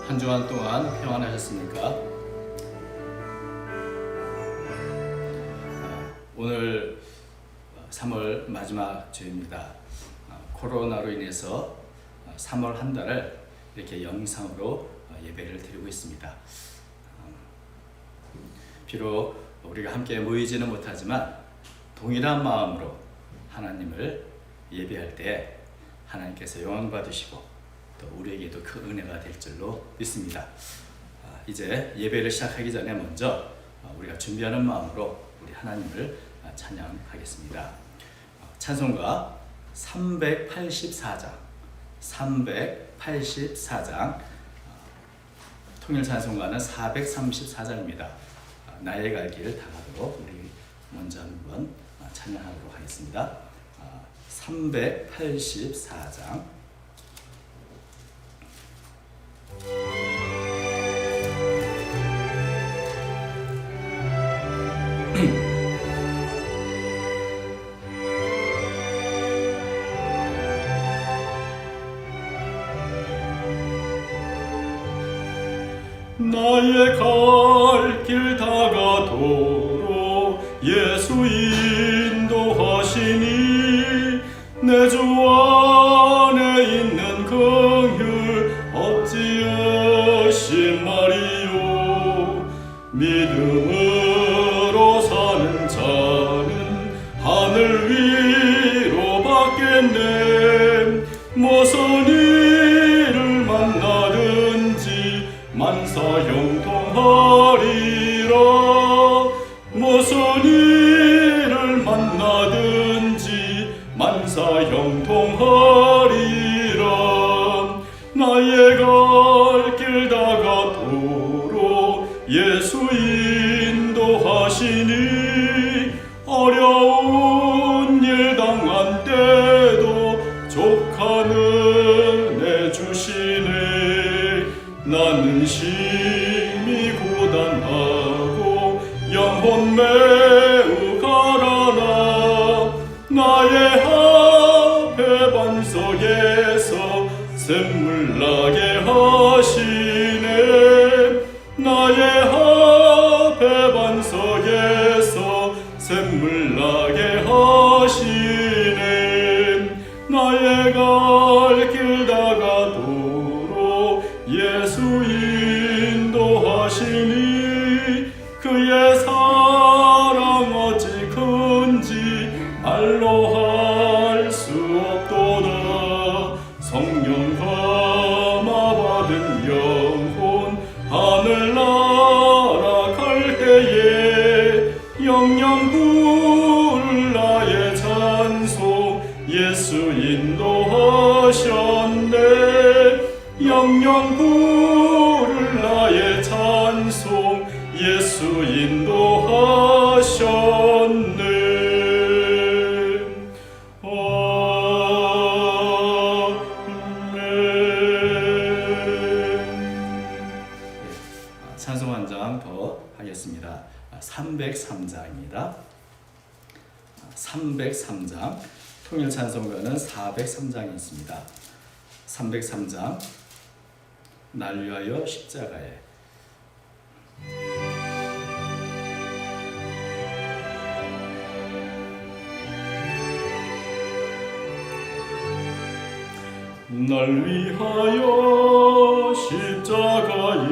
한 주간 동안 평안하셨습니까? 오늘 3월 마지막 주입니다. 코로나로 인해서 3월 한 달을 이렇게 영상으로 예배를 드리고 있습니다. 비록 우리가 함께 모이지는 못하지만 동일한 마음으로 하나님을 예배할 때 하나님께서 영광 받으시고 또 우리에게도 큰 은혜가 될 줄로 믿습니다. 이제 예배를 시작하기 전에 먼저 우리가 준비하는 마음으로 우리 하나님을 찬양하겠습니다. 찬송가 384장 통일 찬송가는 434장입니다. 나의 갈 길 다가도록 우리 먼저 한번 찬양하도록 하겠습니다. 384장 나의 갈 길 다가도록 예수 인도하시니 내 주 안에 있는 긍휼 어찌하신 말이요 믿음으로 사는 자는 하늘 위로 받겠네 무슨 일을 만나든지 만사 형통하리라 무슨 일을 만나든지 만사 형통하리라 나의 갈 길 다가도록 예수 인도하시니 어려운 일 당한 때도 족한 은혜 주시네 나는 심히 고단하고 영혼 매우 가라나 나의 앞에 반석에서 샘물 나게 하시네 나의 앞에 반석에서 샘물 나게 하시네 나의 갈 길 다가도록 예수 인도하시니 그의 사랑 어찌 큰지 말로 할 수 없도다 성령 감화 받은 영혼 하늘나라 갈 때에 영영 부를 나의 찬송 예수 인도하셨네 영영 부를 나의 찬송 예수 인도하셨네 찬송 한 장 더 하겠습니다. 303장입니다. 303장 통일 찬송가는 403장이 있습니다. 303장 날 위하여 십자가에 날 위하여 십자가에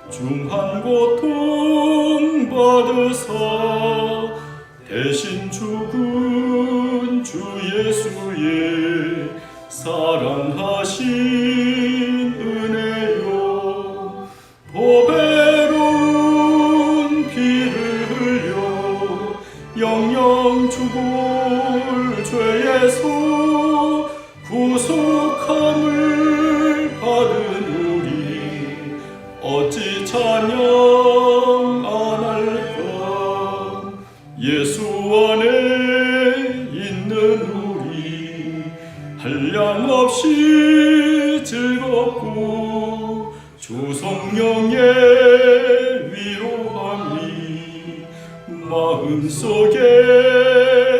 중한 고통 받으사 대신 죽은 주 예수의 사랑하신 은혜요 보배로운 피를 흘려 영영 죽을 죄에서 구속함을 받은 우리 어찌 찬양 안 할까 예수 안에 있는 우리 한량없이 즐겁고 주 성령의 위로함이 마음속에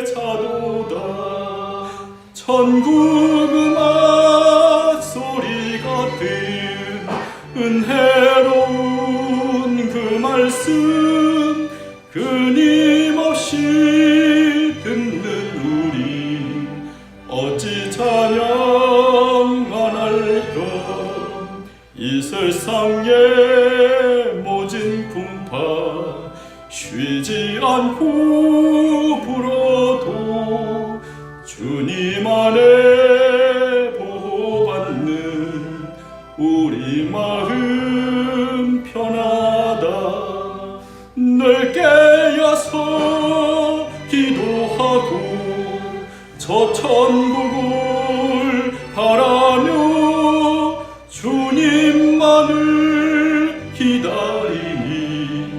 자도다 천국 음악 소리 같은 세상의 모진 풍파 쉬지 않고 불어도 주님 안에 보호받는 우리 마음 편하다. 늘 깨어서 기도하고 저 천국을 바라며 주님만을 기다리니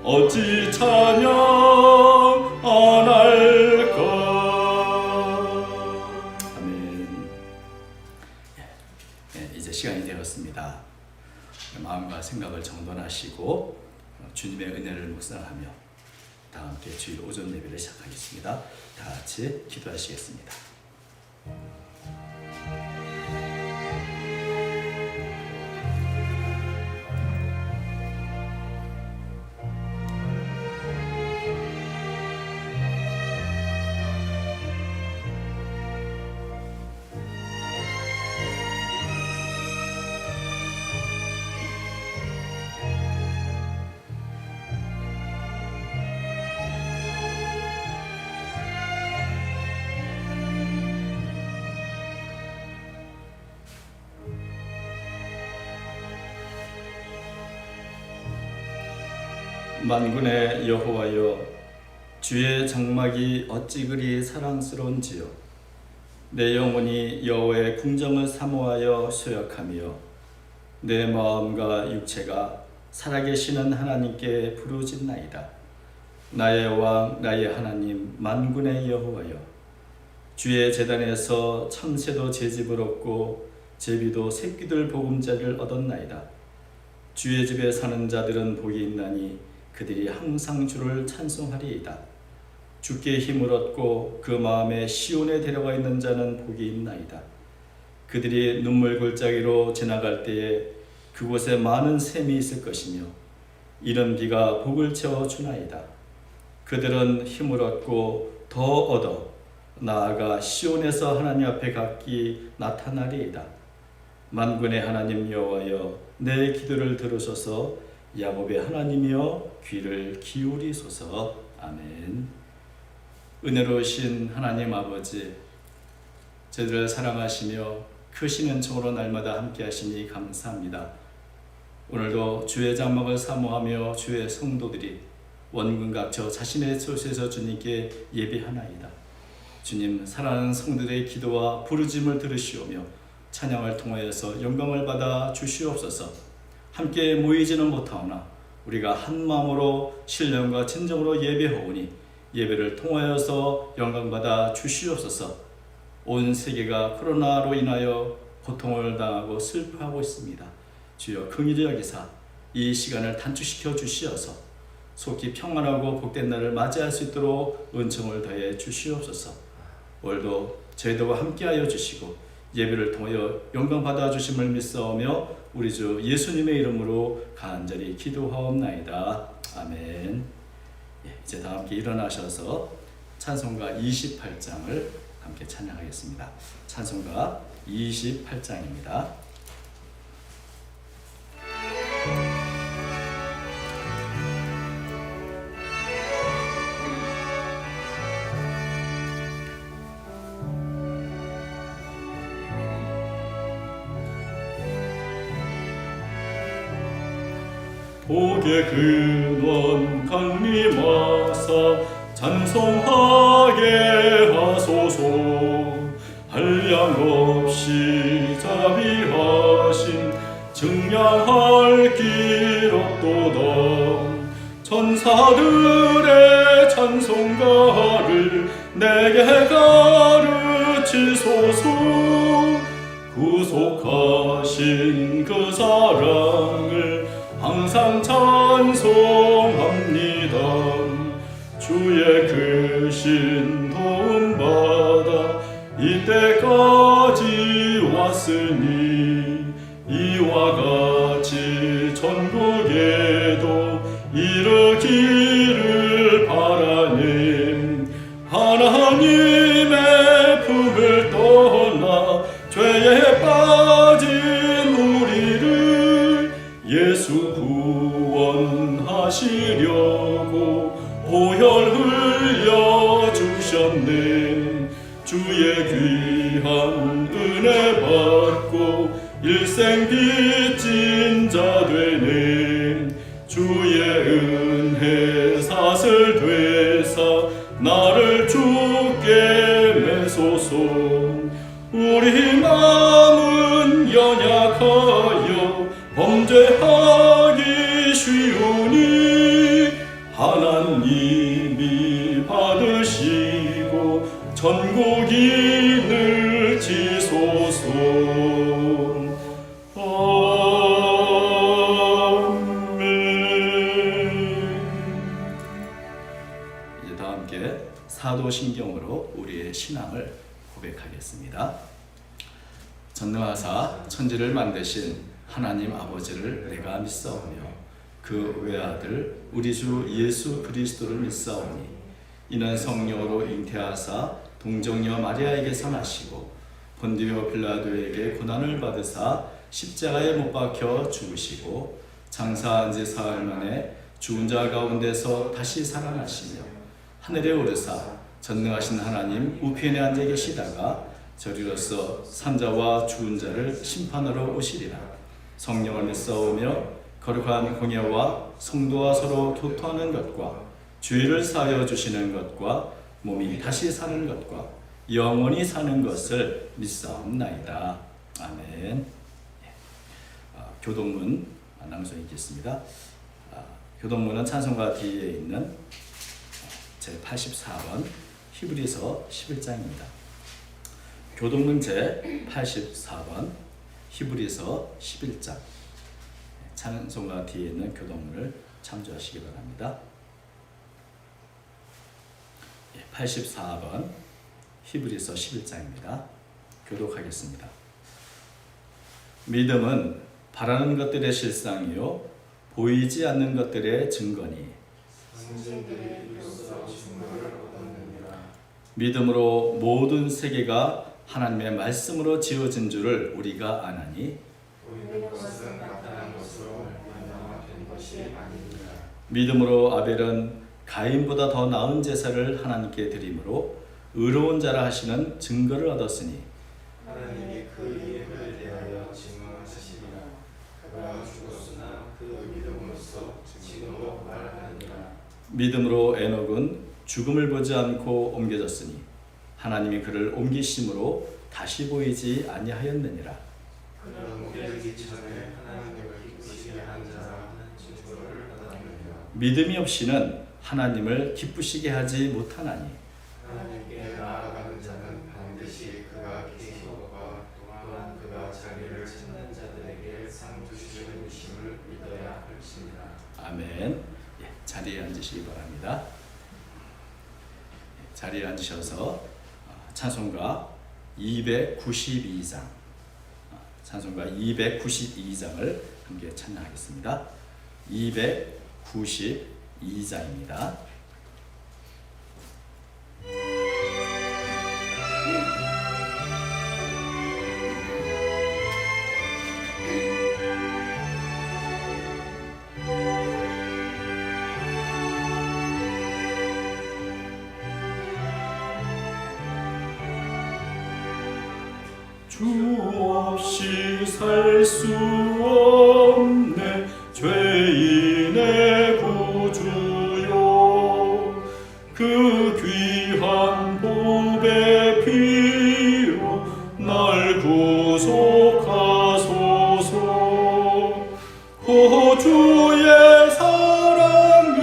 어찌 찬양 안 할까. 아멘. 이제 시간이 되었습니다. 마음과 생각을 정돈하시고 주님의 은혜를 묵상하며 다 함께 주일 오전 예배를 시작하겠습니다. 다 같이 기도하시겠습니다. 만군의 여호와여, 주의 장막이 어찌 그리 사랑스러운지요. 내 영혼이 여호와의 궁정을 사모하여 소역하며 내 마음과 육체가 살아계시는 하나님께 부르짖나이다. 나의 왕 나의 하나님 만군의 여호와여, 주의 제단에서 참새도 제집을 얻고 제비도 새끼들 보금자리를 얻었나이다. 주의 집에 사는 자들은 복이 있나니 그들이 항상 주를 찬송하리이다. 주께 힘을 얻고 그 마음에 시온에 데려가 있는 자는 복이 있나이다. 그들이 눈물 골짜기로 지나갈 때에 그곳에 많은 샘이 있을 것이며 이른 비가 복을 채워 주나이다. 그들은 힘을 얻고 더 얻어 나아가 시온에서 하나님 앞에 각기 나타나리이다. 만군의 하나님 여호와여, 내 기도를 들으소서. 야곱의 하나님이여, 귀를 기울이소서. 아멘. 은혜로우신 하나님 아버지, 저희들을 사랑하시며 크신 은총으로 날마다 함께 하시니 감사합니다. 오늘도 주의 장막을 사모하며 주의 성도들이 원군 각처 자신의 처소에서 주님께 예배하나이다. 주님, 사랑하는 성도들의 기도와 부르짐을 들으시오며 찬양을 통하여서 영광을 받아 주시옵소서. 함께 모이지는 못하오나 우리가 한 마음으로 신령과 진정으로 예배하오니 예배를 통하여서 영광받아 주시옵소서. 온 세계가 코로나로 인하여 고통을 당하고 슬퍼하고 있습니다. 주여 긍휼히 여기사 이 시간을 단축시켜 주시어서 속히 평안하고 복된 날을 맞이할 수 있도록 은총을 더해 주시옵소서. 오늘도 저희들과 함께하여 주시고 예배를 통하여 영광 받아 주심을 믿사오며 우리 주 예수님의 이름으로 간절히 기도하옵나이다. 아멘. 이제 다 함께 일어나셔서 찬송가 28장을 함께 찬양하겠습니다. 찬송가 28장입니다. 복의 근원 강림하사 찬송하게 하소서. 한량없이 자비하신 증량할 길 없도다. 천사들의 찬송가를 내게 가르치소서. 구속하신 그 사랑을 항상 찬송합니다. 주의 크신 도움받아 이때까지 왔으니 이와 같이 천국에도 이르기를 바라님. 하나님의 품을 떠나 죄에 빠진 우리를 일생 빚진 자 되네. 주의 은혜 사슬 되사 나를 주께 매소서. 우리 마음은 연약하여 범죄하기 쉬우니 하나님이 받으시고 전국인을 지소서. 이제 다 함께 사도신경으로 우리의 신앙을 고백하겠습니다. 전능하사 천지를 만드신 하나님 아버지를 내가 믿사오며 그 외아들 우리 주 예수 그리스도를 믿사오니 이는 성령으로 잉태하사 동정녀 마리아에게서 나시고 본디오 빌라도에게 고난을 받으사 십자가에 못 박혀 죽으시고 장사한 지 사흘 만에 죽은 자 가운데서 다시 살아나시며 하늘에 오르사 전능하신 하나님 우편에 앉아 계시다가 저리로서 산자와 죽은 자를 심판하러 오시리라. 성령을 믿사오며 거룩한 공예와 성도와 서로 교토하는 것과 죄를 사하여 주시는 것과 몸이 다시 사는 것과 영원히 사는 것을 믿사옵나이다. 아멘. 교동문 낭송 읽겠습니다. 교동문은 찬송가 뒤에 있는 제84번 히브리서 11장입니다. 교동문 제84번 히브리서 11장 찬송가 뒤에 있는 교동문을 참조하시기 바랍니다. 84번 히브리서 11장입니다. 교독하겠습니다. 믿음은 바라는 것들의 실상이요 보이지 않는 것들의 증거니 믿음으로 모든 세계가 하나님의 말씀으로 지어진 줄을 우리가 아나니 믿음으로 아벨은 가인보다 더 나은 제사를 하나님께 드림으로 의로운 자라 하시는 증거를 얻었으니 하나님이 그 이름을 대하여 증언하시리라. 그가 죽었으나 그 믿음으로써 지금도 말하느니라. 믿음으로 에녹은 죽음을 보지 않고 옮겨졌으니 하나님이 그를 옮기심으로 다시 보이지 아니하였느니라. 그는 옮겨지기 전에 하나님을 기쁘시게 한 자라 하는 증거를 받았느니라. 믿음이 없이는 하나님을 기쁘시게 하지 못하나니 하나님께 나아가는 자는 반드시 그가 계시오과 또한 그가 자기를 찾는 자들에게 상 주시는 이심을 믿어야 할지니라. 아멘. 자리에 앉으시기 바랍니다. 자리에 앉으셔서 찬송가 292장 찬송가 292장을 함께 찬양하겠습니다. 292장입니다. 주 없이 살 수 없네 죄인의 구주요. 그 귀한 보배 피로 날 구속하소서. 주의 사랑으로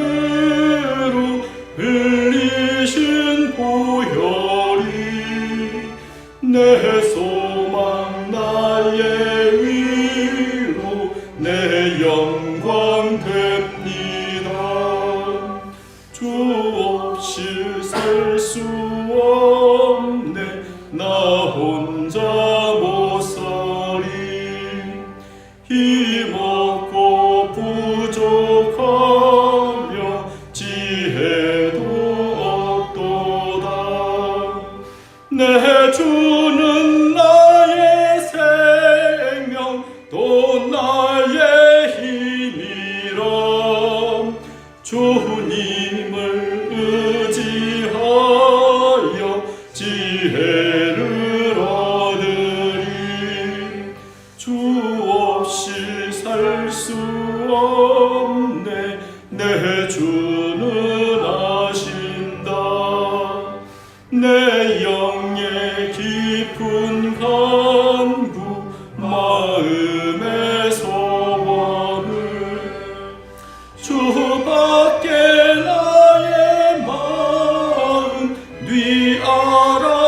흘리신 보혈이 내 소망 나의 위로 내 영광 됩니다. 주 없이 살 수 없네 나 혼자 못 살이. 힘없고 부족하며 지혜도 없도다. 내 주는 나의 생명 또 나의 힘이라. 주님을 의지하여 지혜를 얻으리. 주 없이 살 수 없네. 내 주는 아신다. 내 영의 깊은 간구, 마음의 소원을 주밖에 나의 마음 네 알아주리요.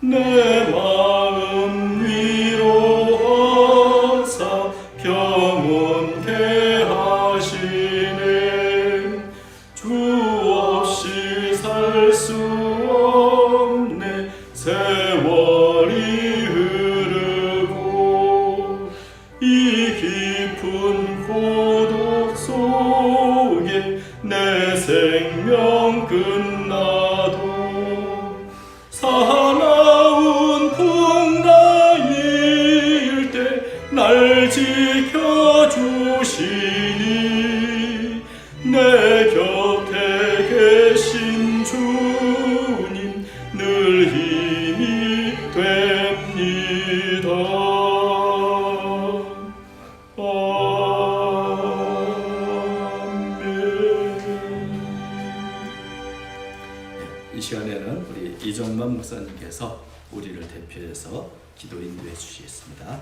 내 마음 위로하사 평온케 하시네. 주 없이 살 수 없네. 세월이 흐르고 이 깊은 고독 속에 내 생명 끝나도 사나운 풍랑일 때 날 지켜주시니 내 곁에 계신 주님 늘 힘이 됩니다. 이 시간에는 우리 이정만 목사님께서 우리를 대표해서 기도 인도해 주시겠습니다.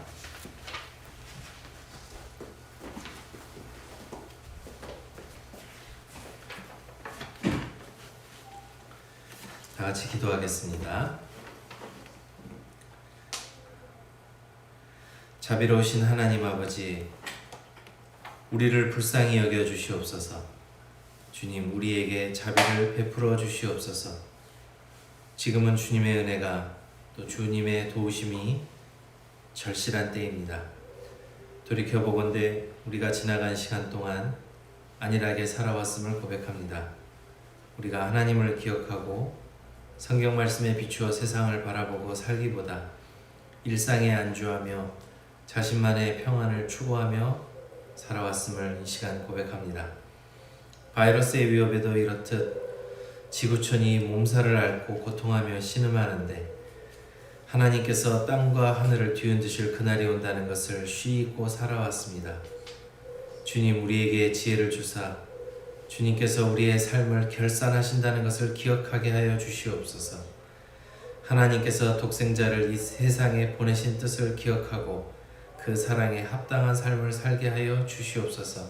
다 같이 기도하겠습니다. 자비로우신 하나님 아버지, 우리를 불쌍히 여겨 주시옵소서. 주님, 우리에게 자비를 베풀어 주시옵소서. 지금은 주님의 은혜가 또 주님의 도우심이 절실한 때입니다. 돌이켜보건대 우리가 지나간 시간 동안 안일하게 살아왔음을 고백합니다. 우리가 하나님을 기억하고 성경 말씀에 비추어 세상을 바라보고 살기보다 일상에 안주하며 자신만의 평안을 추구하며 살아왔음을 이 시간 고백합니다. 바이러스의 위협에도 이렇듯 지구촌이 몸살을 앓고 고통하며 신음하는데 하나님께서 땅과 하늘을 뒤흔드실 그날이 온다는 것을 쉬잊고 살아왔습니다. 주님, 우리에게 지혜를 주사 주님께서 우리의 삶을 결산하신다는 것을 기억하게 하여 주시옵소서. 하나님께서 독생자를 이 세상에 보내신 뜻을 기억하고 그 사랑에 합당한 삶을 살게 하여 주시옵소서.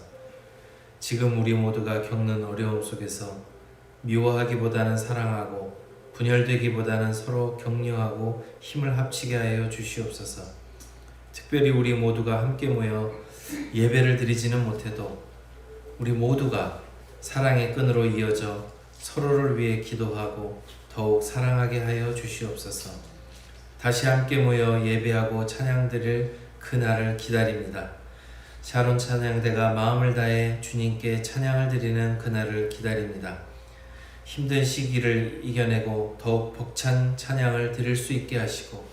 지금 우리 모두가 겪는 어려움 속에서 미워하기보다는 사랑하고 분열되기보다는 서로 격려하고 힘을 합치게 하여 주시옵소서. 특별히 우리 모두가 함께 모여 예배를 드리지는 못해도 우리 모두가 사랑의 끈으로 이어져 서로를 위해 기도하고 더욱 사랑하게 하여 주시옵소서. 다시 함께 모여 예배하고 찬양드릴 그날을 기다립니다. 샤론 찬양대가 마음을 다해 주님께 찬양을 드리는 그날을 기다립니다. 힘든 시기를 이겨내고 더욱 벅찬 찬양을 드릴 수 있게 하시고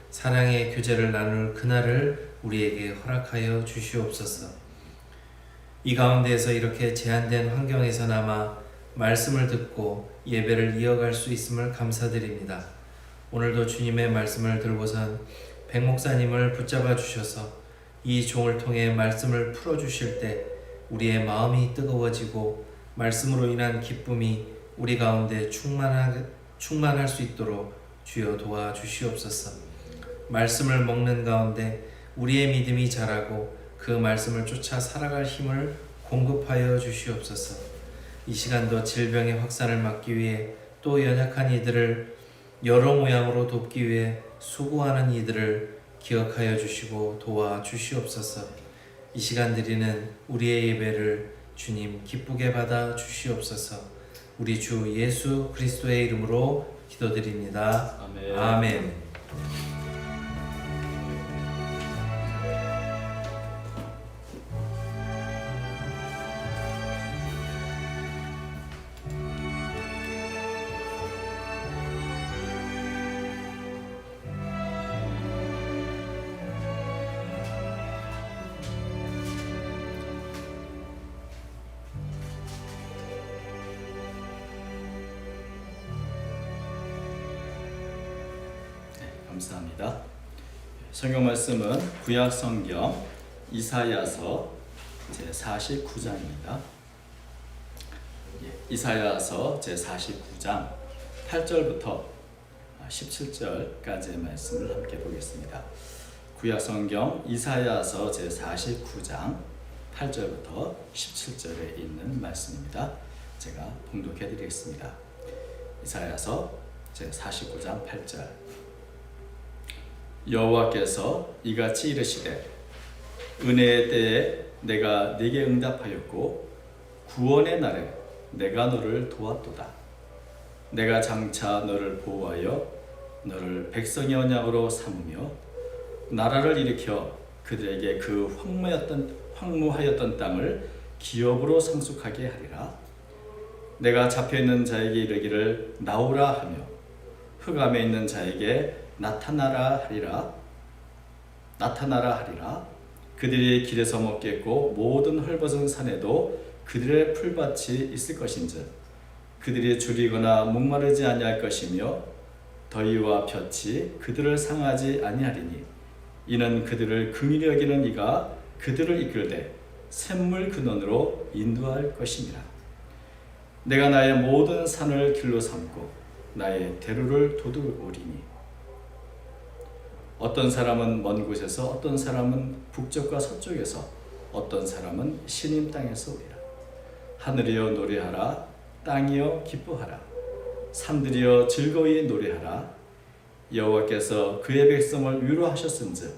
사랑의 교제를 나눌 그날을 우리에게 허락하여 주시옵소서. 이 가운데에서 이렇게 제한된 환경에서나마 말씀을 듣고 예배를 이어갈 수 있음을 감사드립니다. 오늘도 주님의 말씀을 들고선 백 목사님을 붙잡아 주셔서 이 종을 통해 말씀을 풀어주실 때 우리의 마음이 뜨거워지고 말씀으로 인한 기쁨이 우리 가운데 충만할 수 있도록 주여 도와주시옵소서. 말씀을 먹는 가운데 우리의 믿음이 자라고 그 말씀을 쫓아 살아갈 힘을 공급하여 주시옵소서. 이 시간도 질병의 확산을 막기 위해 또 연약한 이들을 여러 모양으로 돕기 위해 수고하는 이들을 기억하여 주시고 도와주시옵소서. 이 시간 드리는 우리의 예배를 주님 기쁘게 받아 주시옵소서. 우리 주 예수 그리스도의 이름으로 기도드립니다. 아멘. 아멘. 감사합니다. 성경 말씀은 구약 성경 이사야서 제49장입니다. 이사야서 제49장 8절부터 17절까지의 말씀을 함께 보겠습니다. 구약 성경 이사야서 제49장 8절부터 17절에 있는 말씀입니다. 제가 봉독해 드리겠습니다. 이사야서 제49장 8절. 여호와께서 이같이 이르시되 은혜의 때에 내가 네게 응답하였고 구원의 날에 내가 너를 도왔도다. 내가 장차 너를 보호하여 너를 백성의 언약으로 삼으며 나라를 일으켜 그들에게 그 황무하였던 땅을 기업으로 상속하게 하리라. 내가 잡혀있는 자에게 이르기를 나오라 하며 흑암에 있는 자에게 나타나라 하리라. 그들이 길에서 먹겠고 모든 헐벗은 산에도 그들의 풀밭이 있을 것인즉 그들이 줄이거나 목마르지 아니할 것이며 더위와 볕이 그들을 상하지 아니하리니 이는 그들을 긍휼히 여기는 이가 그들을 이끌되 샘물 근원으로 인도할 것이니라. 내가 나의 모든 산을 길로 삼고 나의 대로를 도두오리니 어떤 사람은 먼 곳에서 어떤 사람은 북쪽과 서쪽에서 어떤 사람은 시님 땅에서 오리라. 하늘이여 노래하라. 땅이여 기뻐하라. 산들이여 즐거이 노래하라. 여호와께서 그의 백성을 위로하셨은즉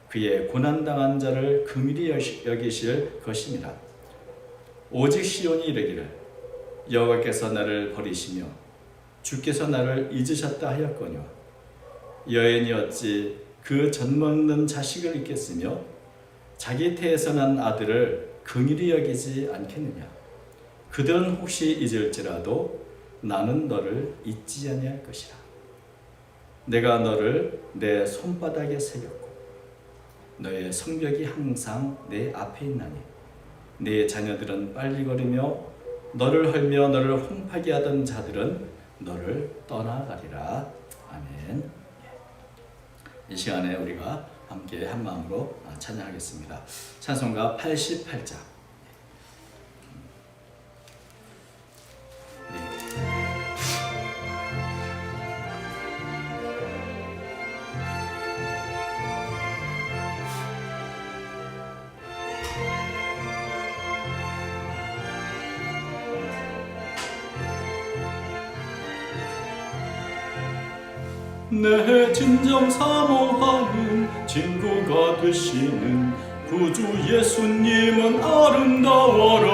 그의 고난당한 자를 긍휼히 여기실 것이니라. 오직 시온이 이르기를 여호와께서 나를 버리시며 주께서 나를 잊으셨다 하였거니와 여인이 어찌 그 젖먹는 자식을 잊겠으며 자기 태에서 난 아들을 긍휼히 여기지 않겠느냐. 그들은 혹시 잊을지라도 나는 너를 잊지 아니할 것이라. 내가 너를 내 손바닥에 새겼고 너의 성벽이 항상 내 앞에 있나니 네 자녀들은 빨리 걸으며 너를 헐며 너를 혼파게 하던 자들은 너를 떠나가리라. 아멘. 이 시간에 우리가 함께 한 마음으로 찬양하겠습니다. 찬송가 88장. 내 진정 사모하는 친구가 되시는 구주 예수님은 아름다워라.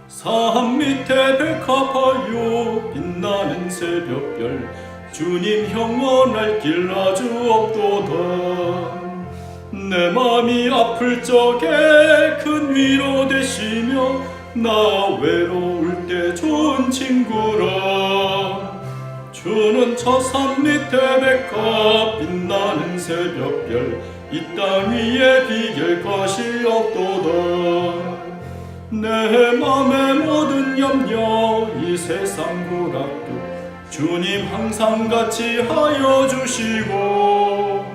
산 밑에 백합하여 빛나는 새벽별 주님 영원할 길 아주 없도다. 내 맘이 아플 적에 큰 위로 되시며 나 외로울 때 좋은 친구라. 주는 저 산 밑에 백합 빛나는 새벽별 이 땅 위에 비길 것이 없도다. 내 맘의 모든 염려 이 세상 고락도 주님 항상 같이 하여 주시고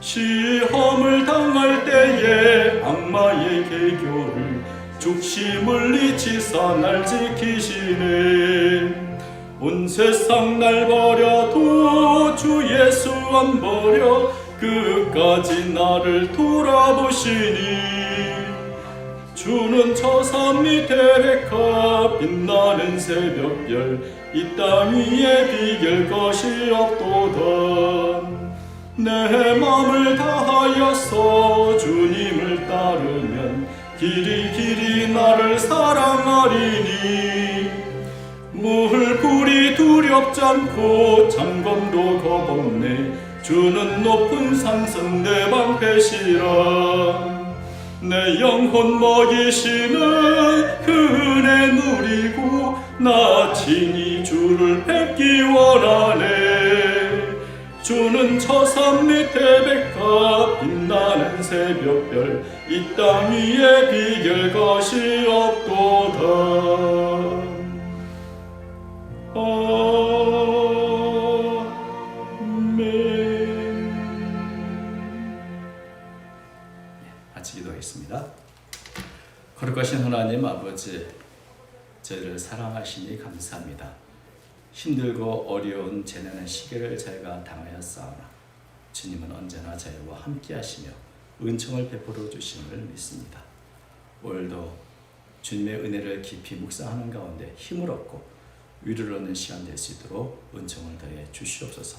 시험을 당할 때에 악마의 계교를 죽시 물리치사 날 지키시네. 온 세상 날 버려도 주 예수 안 버려 끝까지 나를 돌아보시니 주는 저 산 밑에 백합 빛나는 새벽별 이 땅 위에 비길 것이 없도다. 내 맘을 다하여서 주님을 따르면 길이 나를 사랑하리니 물불이 두렵지 않고 창검도 겁없네. 주는 높은 산성 내 방패시라. 내 영혼 먹이시는 그 은혜 누리고 나 친히 주를 뵙기 원하네. 주는 저 산 밑에 백합 빛나는 새벽별 이 땅 위에 비길 것이 없도다. 아멘. 기도하겠습니다. 거룩하신 하나님 아버지, 저희를 사랑하시니 감사합니다. 힘들고 어려운 재난의 시기를 저희가 당하였사오나 주님은 언제나 저희와 함께 하시며 은총을 베풀어 주심을 믿습니다. 오늘도 주님의 은혜를 깊이 묵상하는 가운데 힘을 얻고 위로를 얻는 시간 될 수 있도록 은총을 더해 주시옵소서.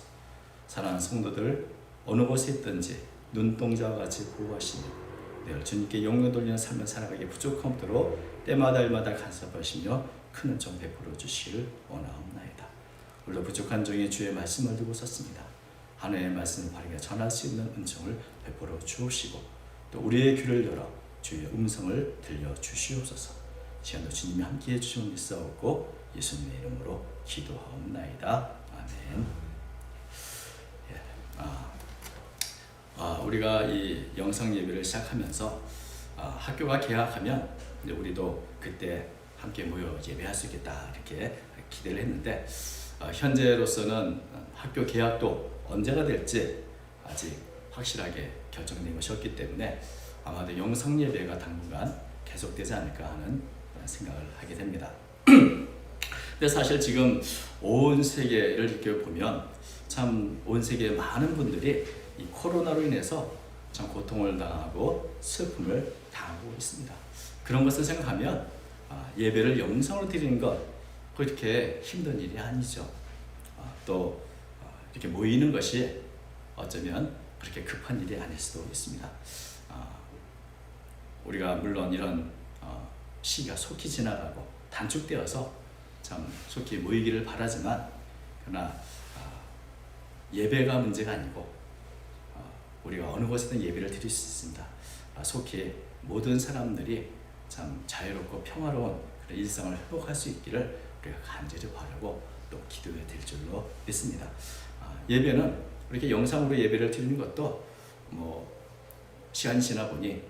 사랑하는 성도들 어느 곳에 있든지 눈동자와 같이 보호하시며 늘 주님께 영광 돌리는 삶을 살아가기 부족함 없도록 때마다 일마다 간섭하시며 큰 은총 베풀어 주시길 원하옵나이다. 오늘도 부족한 종이 주의 말씀을 두고 섰습니다. 하나님의 말씀을 바르게 전할 수 있는 은총을 베풀어 주옵시고 또 우리의 귀를 열어 주의 음성을 들려 주시옵소서. 시간도 주님이 함께해 주심을 믿사옵고 예수님의 이름으로 기도하옵나이다. 아멘. 우리가 이 영상 예배를 시작하면서 학교가 개학하면 이제 우리도 그때 함께 모여 예배할 수 있겠다 이렇게 기대를 했는데 현재로서는 학교 개학도 언제가 될지 아직 확실하게 결정된 것이 없기 때문에 아마도 영상 예배가 당분간 계속되지 않을까 하는 생각을 하게 됩니다. 근데 사실 지금 온 세계를 이렇게 보면 참 온 세계의 많은 분들이 이 코로나로 인해서 참 고통을 당하고 슬픔을 당하고 있습니다. 그런 것을 생각하면 예배를 영상으로 드리는 것 그렇게 힘든 일이 아니죠. 또 이렇게 모이는 것이 어쩌면 그렇게 급한 일이 아닐 수도 있습니다. 우리가 물론 이런 시기가 속히 지나가고 단축되어서 참 속히 모이기를 바라지만 그러나 예배가 문제가 아니고 우리가 어느 곳에든 예배를 드릴 수 있습니다. 속히 모든 사람들이 참 자유롭고 평화로운 그런 일상을 회복할 수 있기를 우리가 간절히 바라고 또 기도해 드릴 줄로 믿습니다. 예배는 이렇게 영상으로 예배를 드리는 것도 뭐 시간이 지나 보니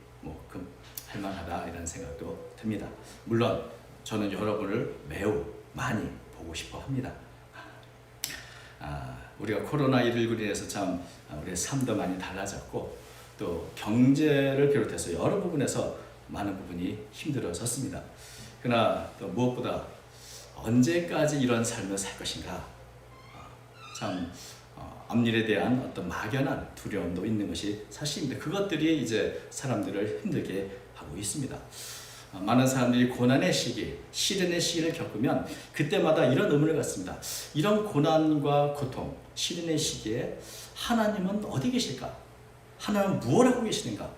그 할만하다 이런 생각도 듭니다. 물론 저는 여러분을 매우 많이 보고 싶어 합니다. 우리가 코로나19로 인해서 참 우리의 삶도 많이 달라졌고 또 경제를 비롯해서 여러 부분에서 많은 부분이 힘들어졌습니다. 그러나 또 무엇보다 언제까지 이런 삶을 살 것인가 참 앞일에 대한 어떤 막연한 두려움도 있는 것이 사실입니다. 그것들이 이제 사람들을 힘들게 하고 있습니다. 많은 사람들이 고난의 시기, 시련의 시기를 겪으면 그때마다 이런 의문을 갖습니다. 이런 고난과 고통, 시련의 시기에 하나님은 어디 계실까? 하나님은 무엇을 하고 계시는가?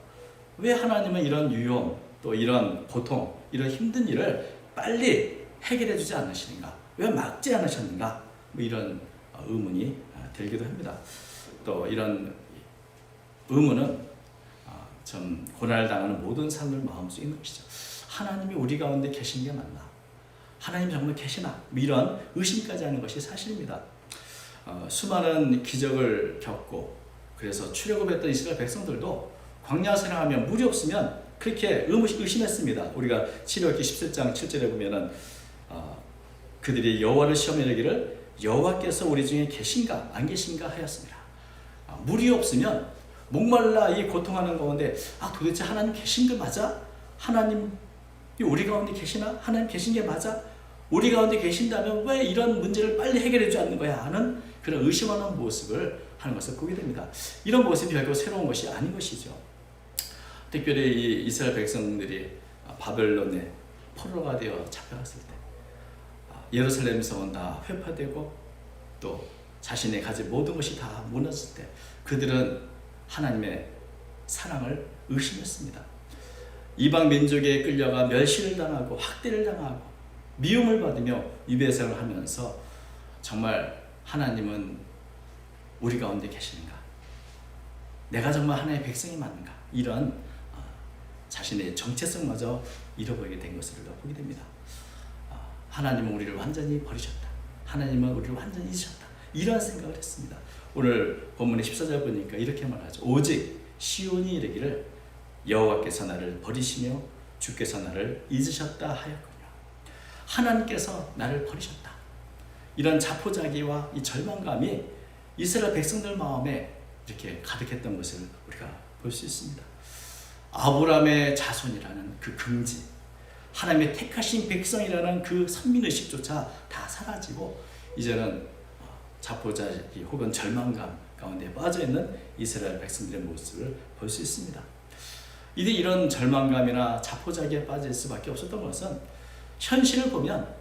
왜 하나님은 이런 위험, 또 이런 고통, 이런 힘든 일을 빨리 해결해 주지 않으시는가? 왜 막지 않으셨는가? 이런 의문이 들기도 합니다. 또 이런 의문은 좀 고난을 당하는 모든 사람들 마음속에 있는 것이죠. 하나님이 우리 가운데 계신 게 맞나? 하나님 정말 계시나? 이런 의심까지 하는 것이 사실입니다. 수많은 기적을 겪고 그래서 출애굽했던 이스라엘 백성들도 광야 생활하면 물이 없으면 그렇게 의심했습니다. 우리가 출애굽기 17장 7절에 보면은 그들이 여호와를 시험하기를 여호와께서 우리 중에 계신가 안 계신가 하였습니다. 물이 없으면 목말라 이 고통하는 가운데 도대체 하나님 계신 게 맞아? 하나님이 우리 가운데 계시나? 하나님 계신 게 맞아? 우리 가운데 계신다면 왜 이런 문제를 빨리 해결해 주지 않는 거야? 하는 그런 의심하는 모습을 하는 것을 보게 됩니다. 이런 모습이 결국 새로운 것이 아닌 것이죠. 특별히 이 이스라엘 백성들이 바벨론에 포로가 되어 잡혀갔을 때 예루살렘 성은 다 회파되고 또 자신이 가진 모든 것이 다 무너질 때 그들은 하나님의 사랑을 의심했습니다. 이방 민족에 끌려가 멸시를 당하고 학대를 당하고 미움을 받으며 위배생을 하면서 정말 하나님은 우리 가운데 계시는가? 내가 정말 하나님의 백성이 맞는가? 이런 자신의 정체성마저 잃어버리게 된 것을 보게 됩니다. 하나님은 우리를 완전히 버리셨다. 하나님은 우리를 완전히 잊으셨다. 이런 생각을 했습니다. 오늘 본문의 14절 보니까 이렇게 말하죠. 오직 시온이 이르기를 여호와께서 나를 버리시며 주께서 나를 잊으셨다 하였군요. 하나님께서 나를 버리셨다. 이런 자포자기와 이 절망감이 이스라엘 백성들 마음에 이렇게 가득했던 것을 우리가 볼 수 있습니다. 아브라함의 자손이라는 그 긍지, 하나님의 택하신 백성이라는 그 선민의식조차 다 사라지고 이제는 자포자기 혹은 절망감 가운데 빠져있는 이스라엘 백성들의 모습을 볼 수 있습니다. 이런 절망감이나 자포자기에 빠질 수밖에 없었던 것은 현실을 보면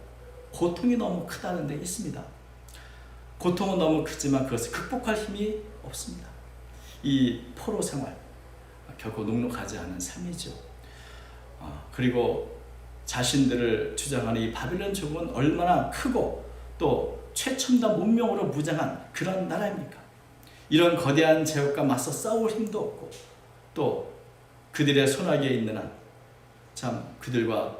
고통이 너무 크다는 데 있습니다. 고통은 너무 크지만 그것을 극복할 힘이 없습니다. 이 포로 생활, 결코 녹록하지 않은 삶이죠. 그리고 자신들을 주장하는 이 바빌론 제국은 얼마나 크고 또 최첨단 문명으로 무장한 그런 나라입니까? 이런 거대한 제국과 맞서 싸울 힘도 없고 또 그들의 손아귀에 있는 한 참 그들과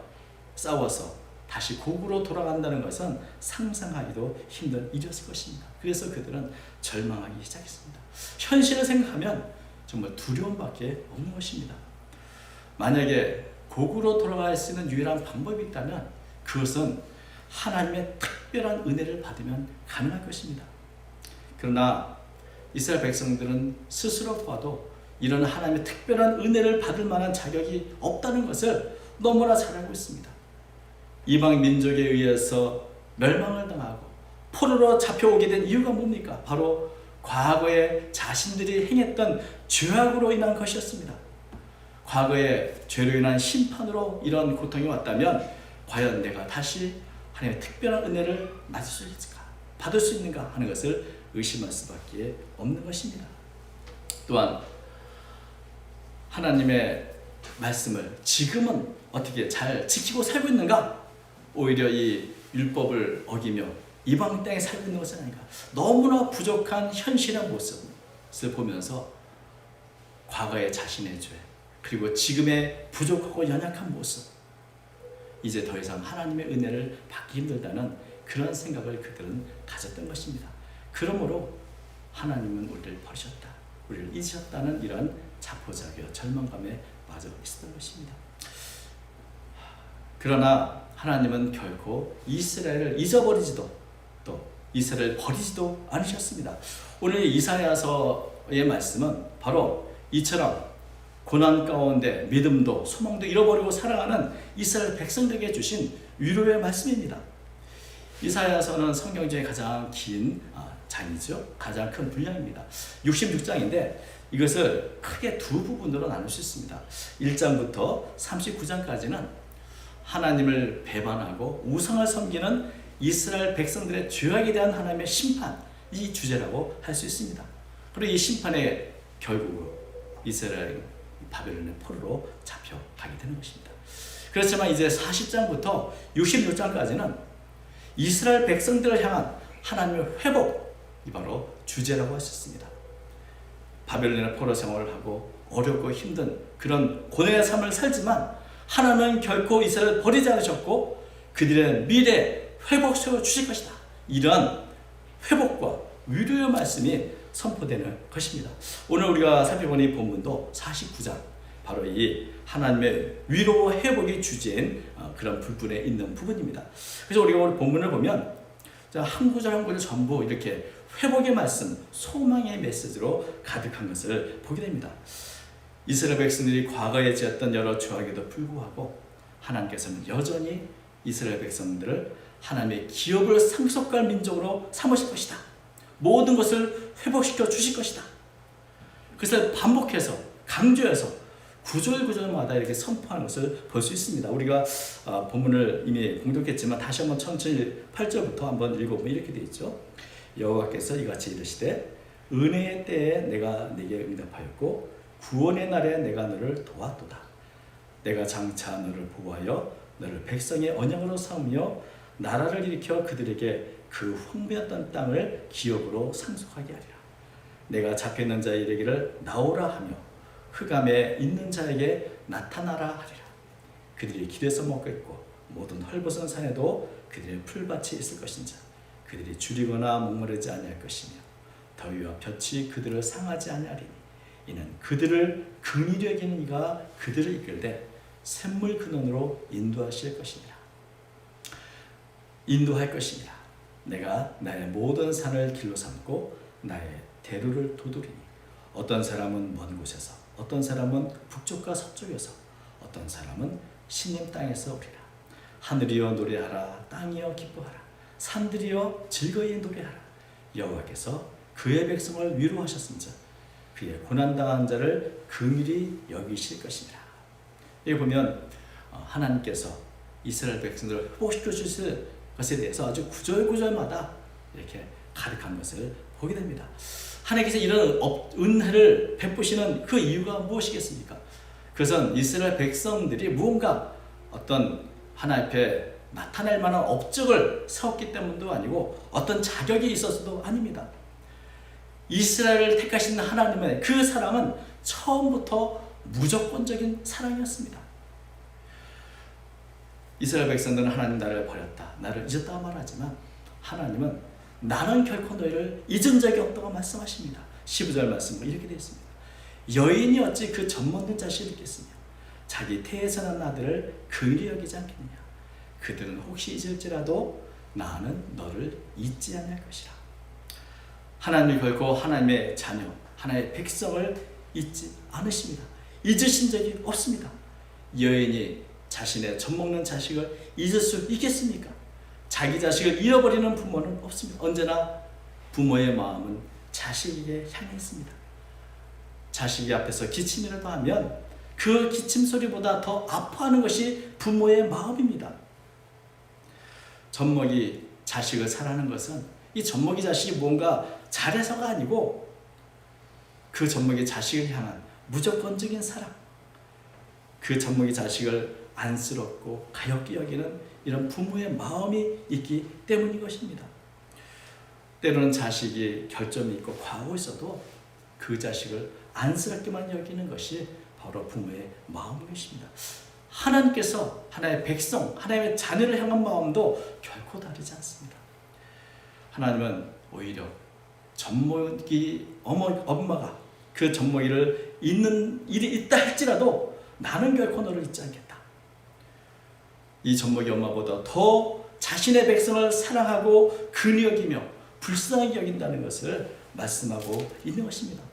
싸워서 다시 고국으로 돌아간다는 것은 상상하기도 힘든 일이었을 것입니다. 그래서 그들은 절망하기 시작했습니다. 현실을 생각하면 정말 두려움밖에 없는 것입니다. 만약에 고국으로 돌아갈 수 있는 유일한 방법이 있다면 그것은 하나님의 특별한 은혜를 받으면 가능할 것입니다. 그러나 이스라엘 백성들은 스스로 봐도 이런 하나님의 특별한 은혜를 받을 만한 자격이 없다는 것을 너무나 잘 알고 있습니다. 이방 민족에 의해서 멸망을 당하고 포로로 잡혀오게 된 이유가 뭡니까? 바로 과거에 자신들이 행했던 죄악으로 인한 것이었습니다. 과거에 죄로 인한 심판으로 이런 고통이 왔다면 과연 내가 다시 하나님의 특별한 은혜를 맞을 수 있을까? 받을 수 있는가 하는 것을 의심할 수밖에 없는 것입니다. 또한 하나님의 말씀을 지금은 어떻게 잘 지키고 살고 있는가? 오히려 이 율법을 어기며 이방 땅에 살고 있는 것은 아닌가? 너무나 부족한 현실의 모습을 보면서 과거의 자신의 죄 그리고 지금의 부족하고 연약한 모습, 이제 더 이상 하나님의 은혜를 받기 힘들다는 그런 생각을 그들은 가졌던 것입니다. 그러므로 하나님은 우리를 버리셨다, 우리를 잊으셨다는 이런 자포자기와 절망감에 빠져 있었던 것입니다. 그러나 하나님은 결코 이스라엘을 잊어버리지도 또 이스라엘을 버리지도 않으셨습니다. 오늘 이사야서의 말씀은 바로 이처럼 고난 가운데 믿음도 소망도 잃어버리고 살아가는 이스라엘 백성들에게 주신 위로의 말씀입니다. 이사야서는 성경 중에 가장 긴 장이죠. 가장 큰 분량입니다. 66장인데 이것을 크게 두 부분으로 나눌 수 있습니다. 1장부터 39장까지는 하나님을 배반하고 우상을 섬기는 이스라엘 백성들의 죄악에 대한 하나님의 심판, 이 주제라고 할 수 있습니다. 그리고 이 심판의 결국으로 이스라엘이 바벨론의 포로로 잡혀가게 되는 것입니다. 그렇지만 이제 40장부터 66장까지는 이스라엘 백성들을 향한 하나님의 회복이 바로 주제라고 할 수 있습니다. 바벨론의 포로 생활을 하고 어렵고 힘든 그런 고뇌의 삶을 살지만 하나님은 결코 이스라엘을 버리지 않으셨고 그들의 미래 회복시켜 주실 것이다. 이런 회복과 위로의 말씀이 선포되는 것입니다. 오늘 우리가 살펴보는 이 본문도 49장, 바로 이 하나님의 위로와 회복이 주제인 그런 부분에 있는 부분입니다. 그래서 우리가 오늘 본문을 보면 한 구절 한 구절 전부 이렇게 회복의 말씀, 소망의 메시지로 가득한 것을 보게 됩니다. 이스라엘 백성들이 과거에 지었던 여러 죄악에도 불구하고 하나님께서는 여전히 이스라엘 백성들을 하나님의 기업을 상속할 민족으로 삼으실 것이다. 모든 것을 회복시켜 주실 것이다. 그래서 반복해서 강조해서 구절구절마다 이렇게 선포하는 것을 볼 수 있습니다. 우리가 본문을 이미 공독했지만 다시 한번 천천히 8절부터 한번 읽어보면 이렇게 되어 있죠. 여호와께서 이같이 이르시되 은혜의 때에 내가 네게 응답하였고 구원의 날에 내가 너를 도왔도다. 내가 장차 너를 보호하여 너를 백성의 언약으로 삼으며 나라를 일으켜 그들에게 그 황폐했던 땅을 기업으로 상속하게 하리라. 내가 잡혀있는 자에 이르기를 나오라 하며 흑암에 있는 자에게 나타나라 하리라. 그들이 길에서 먹겠고 모든 헐벗은 산에도 그들의 풀밭이 있을 것인자 그들이 줄이거나 목마르지 아니할 것이며 더위와 볕이 그들을 상하지 아니하리니 이는 그들을 긍휼히 여기는 이가 그들을 이끌되 샘물 근원으로 인도하실 것이니라. 인도할 것이니라. 내가 나의 모든 산을 길로 삼고 나의 대로를 도두리니 어떤 사람은 먼 곳에서, 어떤 사람은 북쪽과 서쪽에서, 어떤 사람은 신님 땅에서 오리라. 하늘이여 노래하라, 땅이여 기뻐하라, 산들이여 즐거이 노래하라. 여호와께서 그의 백성을 위로하셨은즉 그의 고난당한 자를 긍휼히 여기실 것이니라. 여기 보면 하나님께서 이스라엘 백성들을 회복시켜 주실 것에 대해서 아주 구절구절마다 이렇게 가득한 것을 보게 됩니다. 하나님께서 이런 은혜를 베푸시는 그 이유가 무엇이겠습니까? 그것은 이스라엘 백성들이 무언가 어떤 하나님 앞에 나타낼 만한 업적을 세웠기 때문도 아니고 어떤 자격이 있어서도 아닙니다. 이스라엘을 택하신 하나님의 그 사랑은 처음부터 무조건적인 사랑이었습니다. 이스라엘 백성들은 하나님 나를 버렸다, 나를 잊었다 말하지만 하나님은 나는 결코 너희를 잊은 적이 없다고 말씀하십니다. 15절 말씀은 이렇게 되어 있습니다. 여인이 어찌 그 젖먹는 자식을 잊겠으며 자기 태에서 난 아들을 긍휼히 여기지 않겠느냐. 그들은 혹시 잊을지라도 나는 너를 잊지 않을 것이라. 하나님이 결코 하나님의 자녀, 하나님의 백성을 잊지 않으십니다. 잊으신 적이 없습니다. 여인이 자신의 젖먹는 자식을 잊을 수 있겠습니까? 자기 자식을 잃어버리는 부모는 없습니다. 언제나 부모의 마음은 자식에게 향해 있습니다. 자식이 앞에서 기침이라도 하면 그 기침 소리보다 더 아파하는 것이 부모의 마음입니다. 젖먹이 자식을 사랑하는 것은 이 젖먹이 자식이 뭔가 잘해서가 아니고 그 젖먹이 자식을 향한 무조건적인 사랑, 그 젖먹이 자식을 안쓰럽고 가엾게 여기는 이런 부모의 마음이 있기 때문인 것입니다. 때로는 자식이 결점이 있고 과하고 있어도 그 자식을 안쓰럽게만 여기는 것이 바로 부모의 마음인 것입니다. 하나님께서 하나님의 백성, 하나님의 자녀를 향한 마음도 결코 다르지 않습니다. 하나님은 오히려 젖먹이 엄마가 그 젖먹이를 잊는 일이 있다 할지라도 나는 결코 너를 잊지 않겠다. 이 젖먹이 엄마보다 더 자신의 백성을 사랑하고 긍휼히 여기며 불쌍하게 여긴다는 것을 말씀하고 있는 것입니다.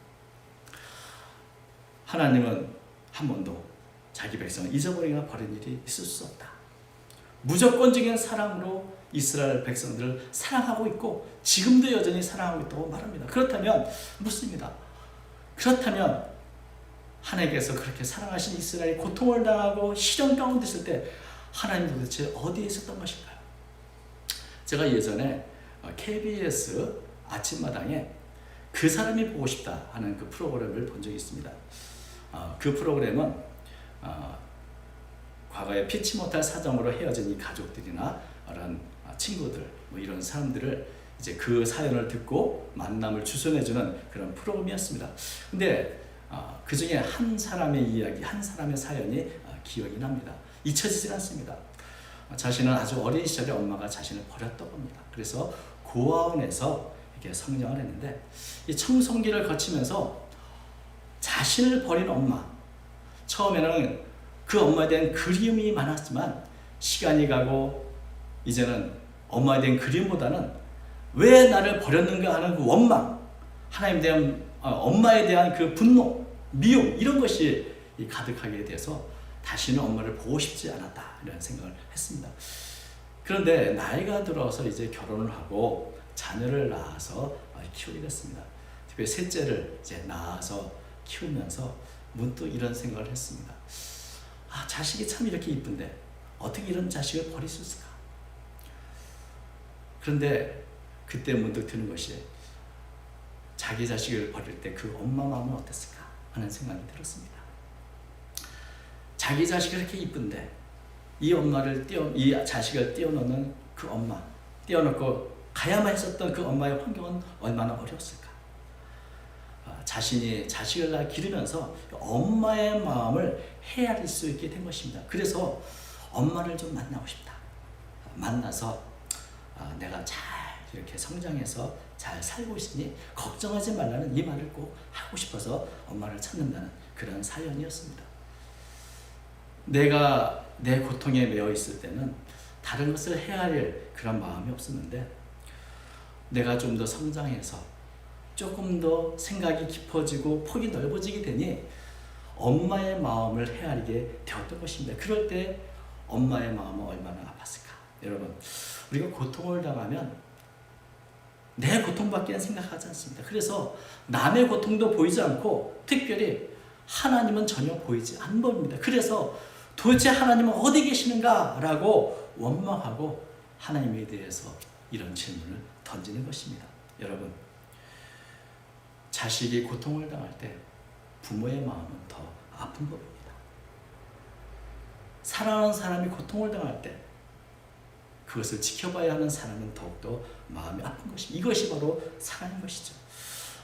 하나님은 한 번도 자기 백성을 잊어버리거나 버린 일이 있을 수 없다. 무조건적인 사랑으로 이스라엘 백성들을 사랑하고 있고 지금도 여전히 사랑하고 있다고 말합니다. 그렇다면 묻습니다. 그렇다면 하나님께서 그렇게 사랑하신 이스라엘이 고통을 당하고 시련 가운데 있을 때 하나님 도대체 어디에 있었던 것일까요? 제가 예전에 KBS 아침마당에 그 사람이 보고 싶다 하는 그 프로그램을 본 적이 있습니다. 그 프로그램은 과거에 피치 못할 사정으로 헤어진 이 가족들이나 이런 친구들, 뭐 이런 사람들을 이제 그 사연을 듣고 만남을 주선해주는 그런 프로그램이었습니다. 근데 그 중에 한 사람의 이야기, 한 사람의 사연이 기억이 납니다. 잊혀지지 않습니다. 자신은 아주 어린 시절에 엄마가 자신을 버렸다고 합니다. 그래서 고아원에서 이렇게 성장을 했는데 이 청소기를 거치면서 자신을 버린 엄마, 처음에는 그 엄마에 대한 그리움이 많았지만 시간이 가고 이제는 엄마에 대한 그리움보다는 왜 나를 버렸는가 하는 그 원망, 하나님에 대한 엄마에 대한 그 분노, 미움 이런 것이 가득하게 돼서 다시는 엄마를 보고 싶지 않았다 이런 생각을 했습니다. 그런데 나이가 들어서 이제 결혼을 하고 자녀를 낳아서 키우게 됐습니다. 특히 셋째를 이제 낳아서 키우면서 문득 이런 생각을 했습니다. 자식이 참 이렇게 이쁜데 어떻게 이런 자식을 버릴 수 있을까? 그런데 그때 문득 드는 것이 자기 자식을 버릴 때 그 엄마 마음은 어땠을까 하는 생각이 들었습니다. 자기 자식이 이렇게 이쁜데 이 자식을 떼어놓는 그 엄마, 떼어놓고 가야만 했었던 그 엄마의 환경은 얼마나 어려웠을까? 자신이 자식을 기르면서 엄마의 마음을 헤아릴 수 있게 된 것입니다. 그래서 엄마를 좀 만나고 싶다. 만나서 내가 잘 이렇게 성장해서 잘 살고 있으니 걱정하지 말라는 이 말을 꼭 하고 싶어서 엄마를 찾는다는 그런 사연이었습니다. 내가 내 고통에 매여 있을 때는 다른 것을 헤아릴 그런 마음이 없었는데 내가 좀 더 성장해서 조금 더 생각이 깊어지고 폭이 넓어지게 되니 엄마의 마음을 헤아리게 되었던 것입니다. 그럴 때 엄마의 마음은 얼마나 아팠을까. 여러분, 우리가 고통을 당하면 내 고통밖에 생각하지 않습니다. 그래서 남의 고통도 보이지 않고 특별히 하나님은 전혀 보이지 않는 법입니다. 그래서 도대체 하나님은 어디 계시는가? 라고 원망하고 하나님에 대해서 이런 질문을 던지는 것입니다. 여러분, 자식이 고통을 당할 때 부모의 마음은 더 아픈 법입니다. 사랑하는 사람이 고통을 당할 때 그것을 지켜봐야 하는 사람은 더욱더 마음이 아픈 것입니다. 이것이 바로 사랑인 것이죠.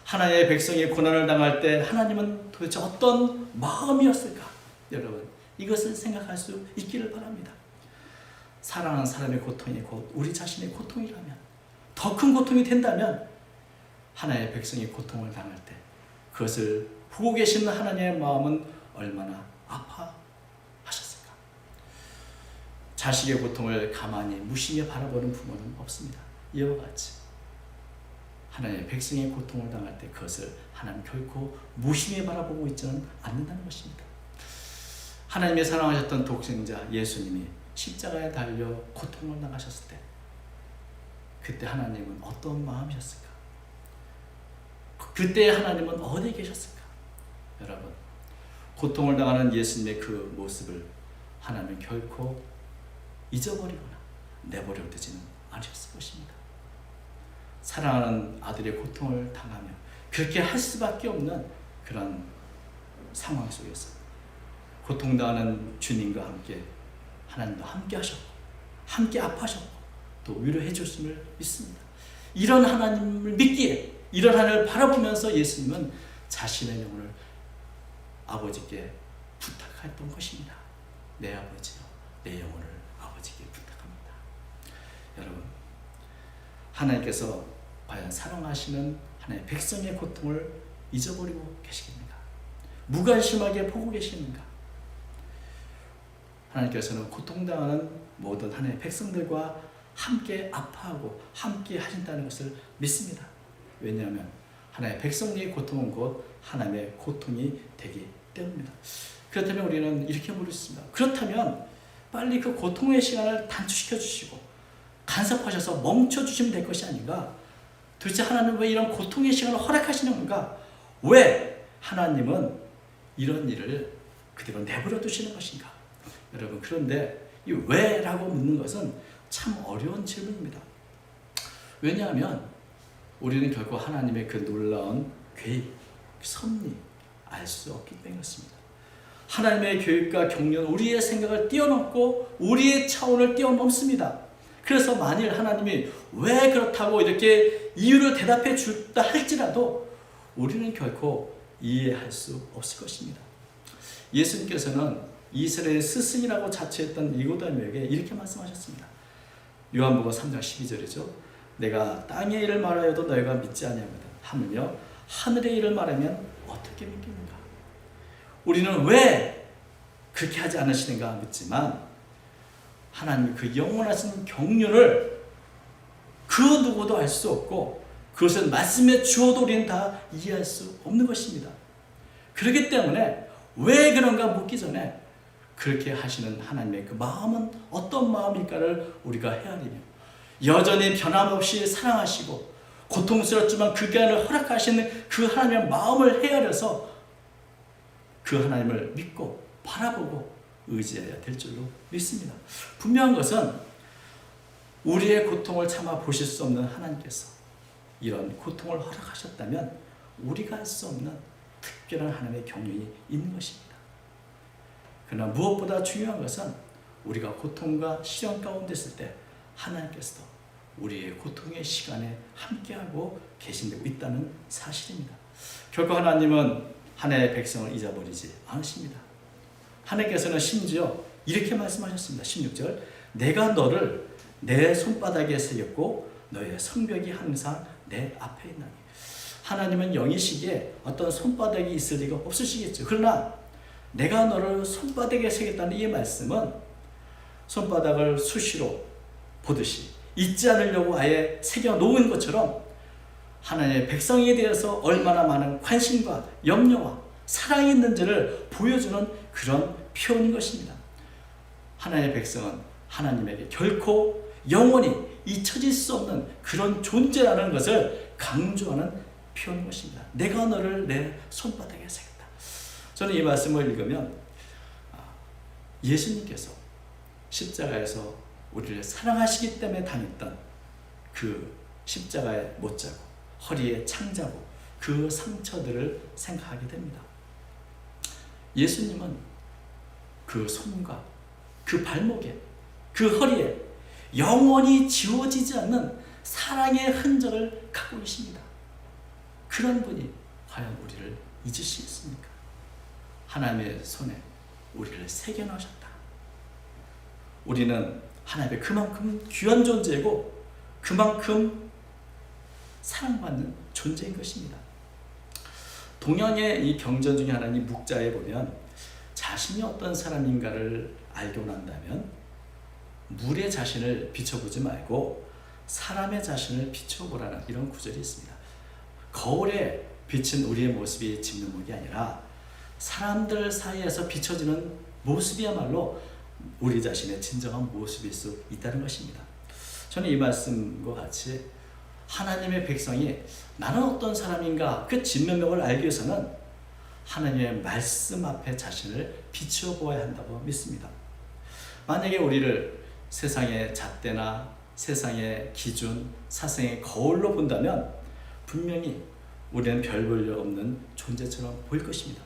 하나님의 백성이 고난을 당할 때 하나님은 도대체 어떤 마음이었을까? 여러분, 이것을 생각할 수 있기를 바랍니다. 사랑하는 사람의 고통이 곧 우리 자신의 고통이라면, 더 큰 고통이 된다면 하나님의 백성이 고통을 당할 때 그것을 보고 계시는 하나님의 마음은 얼마나 아파하셨을까? 자식의 고통을 가만히 무심히 바라보는 부모는 없습니다. 이와 같이 하나님의 백성의 고통을 당할 때 그것을 하나님 결코 무심히 바라보고 있지는 않는다는 것입니다. 하나님의 사랑하셨던 독생자 예수님이 십자가에 달려 고통을 당하셨을 때 그때 하나님은 어떤 마음이셨을까? 그때 하나님은 어디에 계셨을까? 여러분, 고통을 당하는 예수님의 그 모습을 하나님은 결코 잊어버리거나 내버려 두지는 않으셨을 것입니다. 사랑하는 아들의 고통을 당하며 그렇게 할 수밖에 없는 그런 상황 속에서 고통당하는 주님과 함께 하나님도 함께 하셨고 함께 아파하셨고 또 위로해 주심을 믿습니다. 이런 하나님을 믿기에 이런 하나님을 바라보면서 예수님은 자신의 영혼을 아버지께 부탁했던 것입니다. 내 아버지여, 내 영혼을 아버지께 부탁합니다. 여러분, 하나님께서 과연 사랑하시는 하나님의 백성의 고통을 잊어버리고 계시겠는가? 무관심하게 보고 계시는가? 하나님께서는 고통당하는 모든 하나님의 백성들과 함께 아파하고 함께 하신다는 것을 믿습니다. 왜냐하면 하나님의 백성의 고통은 곧 하나님의 고통이 되기 때문입니다. 그렇다면 우리는 이렇게 물을 수 있습니다. 그렇다면 빨리 그 고통의 시간을 단축시켜 주시고 간섭하셔서 멈춰 주시면 될 것이 아닌가? 도대체 하나님은 왜 이런 고통의 시간을 허락하시는 건가? 왜 하나님은 이런 일을 그대로 내버려 두시는 것인가? 여러분, 그런데 이 왜라고 묻는 것은 참 어려운 질문입니다. 왜냐하면 우리는 결코 하나님의 그 놀라운 계획, 섭리 알 수 없기 때문이었습니다. 하나님의 계획과 경륜은 우리의 생각을 뛰어넘고 우리의 차원을 뛰어넘습니다. 그래서 만일 하나님이 왜 그렇다고 이렇게 이유를 대답해 주다 할지라도 우리는 결코 이해할 수 없을 것입니다. 예수님께서는 이스라엘 스승이라고 자처했던 니고데모에게 이렇게 말씀하셨습니다. 요한복음 3장 12절이죠. 내가 땅의 일을 말하여도 너희가 믿지 아니하며 하늘의 일을 말하면 어떻게 믿겠는가? 우리는 왜 그렇게 하지 않으시는가 묻지만 하나님의 그 영원하신 경륜을 그 누구도 알 수 없고 그것을 말씀에 주어도 우리는 다 이해할 수 없는 것입니다. 그렇기 때문에 왜 그런가 묻기 전에 그렇게 하시는 하나님의 그 마음은 어떤 마음일까를 우리가 헤아리며 여전히 변함없이 사랑하시고 고통스럽지만 그 기한을 허락하시는 그 하나님의 마음을 헤아려서 그 하나님을 믿고 바라보고 의지해야 될 줄로 믿습니다. 분명한 것은 우리의 고통을 참아 보실 수 없는 하나님께서 이런 고통을 허락하셨다면 우리가 할 수 없는 특별한 하나님의 경륜이 있는 것입니다. 그러나 무엇보다 중요한 것은 우리가 고통과 시련 가운데 있을 때 하나님께서도 우리의 고통의 시간에 함께하고 계신다고 있다는 사실입니다. 결코 하나님은 하나님의 백성을 잊어버리지 않으십니다. 하나님께서는 심지어 이렇게 말씀하셨습니다. 16절 내가 너를 내 손바닥에 새겼고 너의 성벽이 항상 내 앞에 있나니. 하나님은 영이시기에 어떤 손바닥이 있을 리가 없으시겠죠. 그러나 내가 너를 손바닥에 새겼다는 이 말씀은 손바닥을 수시로 보듯이 잊지 않으려고 아예 새겨 놓은 것처럼 하나님의 백성에 대해서 얼마나 많은 관심과 염려와 사랑이 있는지를 보여주는 그런 표현인 것입니다. 하나님의 백성은 하나님에게 결코 영원히 잊혀질 수 없는 그런 존재라는 것을 강조하는 표현인 것입니다. 내가 너를 내 손바닥에 새겼다. 저는 이 말씀을 읽으면 예수님께서 십자가에서 우리를 사랑하시기 때문에 당했던 그 십자가에 못자고 허리에 창자고 그 상처들을 생각하게 됩니다. 예수님은 그 손과 그 발목에 그 허리에 영원히 지워지지 않는 사랑의 흔적을 갖고 계십니다. 그런 분이 과연 우리를 잊으시겠습니까? 하나님의 손에 우리를 새겨넣으셨다. 우리는 하나님의 그만큼 귀한 존재이고 그만큼 사랑받는 존재인 것입니다. 동양의 이 경전 중에 하나는 묵자에 보면 자신이 어떤 사람인가를 알고 난다면 물의 자신을 비춰보지 말고 사람의 자신을 비춰보라는 이런 구절이 있습니다. 거울에 비친 우리의 모습이 진면목이 아니라 사람들 사이에서 비춰지는 모습이야말로 우리 자신의 진정한 모습일 수 있다는 것입니다. 저는 이 말씀과 같이 하나님의 백성이 나는 어떤 사람인가 그 진면목을 알기 위해서는 하나님의 말씀 앞에 자신을 비춰보아야 한다고 믿습니다. 만약에 우리를 세상의 잣대나 세상의 기준, 사상의 거울로 본다면 분명히 우리는 별 볼 일 없는 존재처럼 보일 것입니다.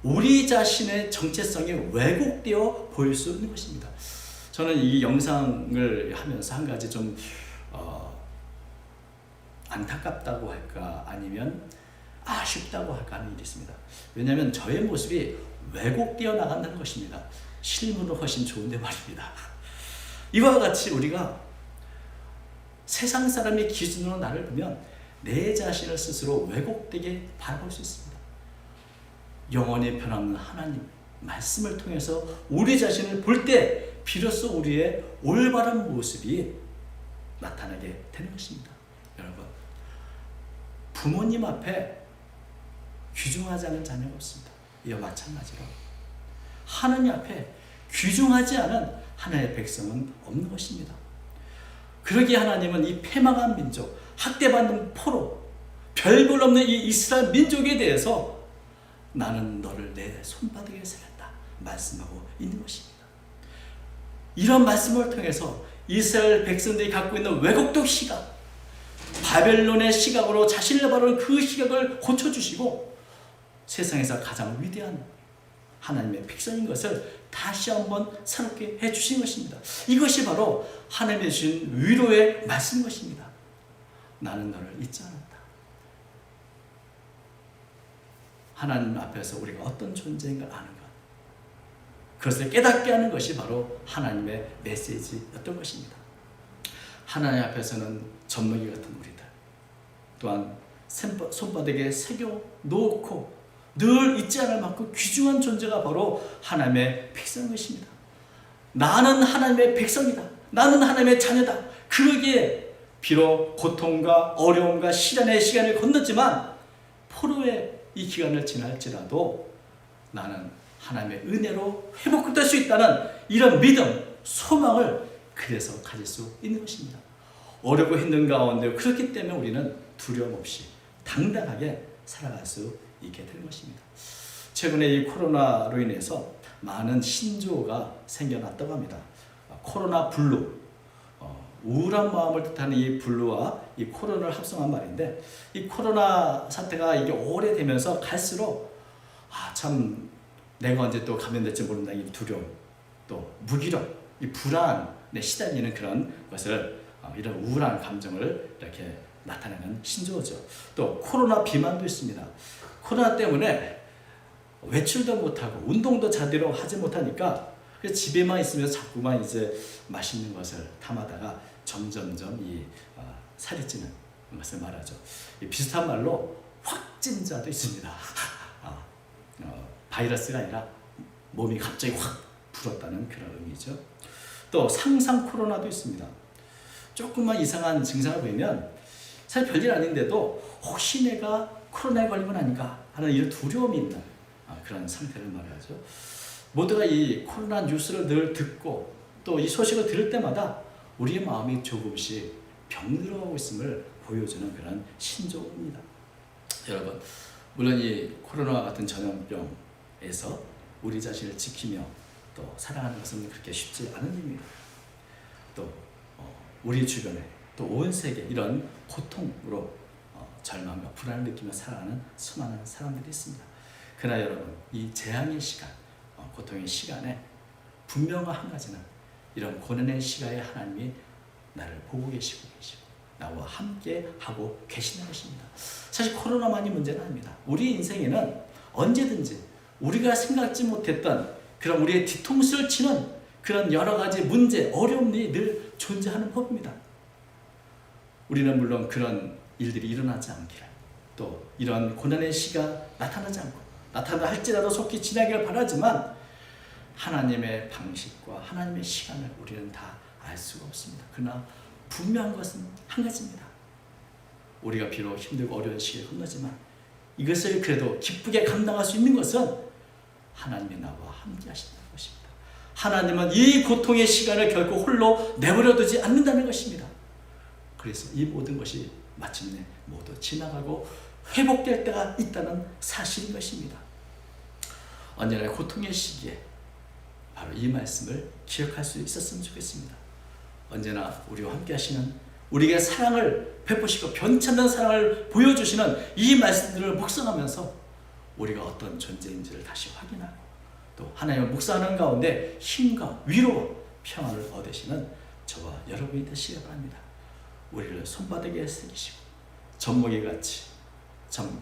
우리 자신의 정체성이 왜곡되어 보일 수 있는 것입니다. 저는 이 영상을 하면서 한 가지 좀 안타깝다고 할까 아니면 아쉽다고 할까 하는 일이 있습니다. 왜냐하면 저의 모습이 왜곡되어 나간다는 것입니다. 실물은 훨씬 좋은데 말입니다. 이와 같이 우리가 세상 사람의 기준으로 나를 보면 내 자신을 스스로 왜곡되게 바라볼 수 있습니다. 영원히 변함없는 하나님 말씀을 통해서 우리 자신을 볼 때 비로소 우리의 올바른 모습이 나타나게 되는 것입니다. 여러분, 부모님 앞에 귀중하지 않은 자녀가 없습니다. 이와 마찬가지로 하나님 앞에 귀중하지 않은 하나님의 백성은 없는 것입니다. 그러기에 하나님은 이 패망한 민족, 학대받는 포로, 별볼 없는 이 이스라엘 민족에 대해서 나는 너를 내 손바닥에 새겼다 말씀하고 있는 것입니다. 이런 말씀을 통해서 이스라엘 백성들이 갖고 있는 왜곡된 시각, 바벨론의 시각으로 자신을 바라보는 그 시각을 고쳐주시고 세상에서 가장 위대한 하나님의 백성인 것을 다시 한번 새롭게 해주신 것입니다. 이것이 바로 하나님의 주신 위로의 말씀인 것입니다. 나는 너를 잊지 않았다. 하나님 앞에서 우리가 어떤 존재인가 아는 것, 그것을 깨닫게 하는 것이 바로 하나님의 메시지였던 것입니다. 하나님 앞에서는 젖먹이 같은 우리들, 또한 손바닥에 새겨 놓고 늘 잊지 않을 만큼 귀중한 존재가 바로 하나님의 백성인 것입니다. 나는 하나님의 백성이다. 나는 하나님의 자녀다. 그러기에 비록 고통과 어려움과 시련의 시간을 건넜지만 포로의 이 기간을 지날지라도 나는 하나님의 은혜로 회복될 수 있다는 이런 믿음, 소망을 그래서 가질 수 있는 것입니다. 어렵고 힘든 가운데 그렇기 때문에 우리는 두려움 없이 당당하게 살아갈 수 있게 되는 것입니다. 최근에 이 코로나로 인해서 많은 신조어가 생겨났다고 합니다. 코로나 블루, 우울한 마음을 뜻하는 이 블루와 이 코로나를 합성한 말인데, 이 코로나 사태가 이게 오래되면서 갈수록 참 내가 언제 또 감염될지 모른다는 이 두려움, 또 무기력, 이 불안에 시달리는 그런 것을 이런 우울한 감정을 이렇게 나타내는 신조어죠. 또 코로나 비만도 있습니다. 코로나 때문에 외출도 못하고 운동도 제대로 하지 못하니까 집에만 있으면서 자꾸만 이제 맛있는 것을 담아다가 점점점 이 살이 찌는 것을 말하죠. 비슷한 말로 확진자도 있습니다. 바이러스가 아니라 몸이 갑자기 확 불었다는 그런 의미죠. 또 상상 코로나도 있습니다. 조금만 이상한 증상을 보이면 사실 별일 아닌데도 혹시 내가 코로나에 걸리면 아닌가 하는 이런 두려움이 있는 그런 상태를 말하죠. 모두가 이 코로나 뉴스를 늘 듣고 또 이 소식을 들을 때마다 우리의 마음이 조금씩 병들어가고 있음을 보여주는 그런 신조어입니다. 여러분, 물론 이 코로나 같은 전염병에서 우리 자신을 지키며 또 살아가는 것은 그렇게 쉽지 않은 일입니다. 또 우리 주변에 또 온 세계 이런 고통으로 절망과 불안을 느끼며 살아가는 수많은 사람들이 있습니다. 그러나 여러분, 이 재앙의 시간, 고통의 시간에 분명한 한 가지는 이런 고난의 시간에 하나님이 나를 보고 계시고 나와 함께 하고 계시는 것입니다. 사실 코로나만이 문제는 아닙니다. 우리 인생에는 언제든지 우리가 생각지 못했던 그런 우리의 뒤통수를 치는 그런 여러 가지 문제, 어려움이 늘 존재하는 법입니다. 우리는 물론 그런 일들이 일어나지 않기를, 또 이런 고난의 시가 나타나지 않고 나타나 할지라도 속히 지나기를 바라지만 하나님의 방식과 하나님의 시간을 우리는 다 알 수가 없습니다. 그러나 분명한 것은 한 가지입니다. 우리가 비록 힘들고 어려운 시기를 건너지만 이것을 그래도 기쁘게 감당할 수 있는 것은 하나님이 나와 함께 하신다는 것입니다. 하나님은 이 고통의 시간을 결코 홀로 내버려 두지 않는다는 것입니다. 그래서 이 모든 것이 마침내 모두 지나가고 회복될 때가 있다는 사실인 것입니다. 언제나 고통의 시기에 바로 이 말씀을 기억할 수 있었으면 좋겠습니다. 언제나 우리와 함께 하시는, 우리에게 사랑을 베푸시고 변찮는 사랑을 보여주시는 이 말씀들을 묵상하면서 우리가 어떤 존재인지를 다시 확인하고 또 하나님을 묵상하는 가운데 힘과 위로와 평안을 얻으시는 저와 여러분이 되시기 바랍니다. 우리를 손바닥에 새기시고 젖먹이같이 참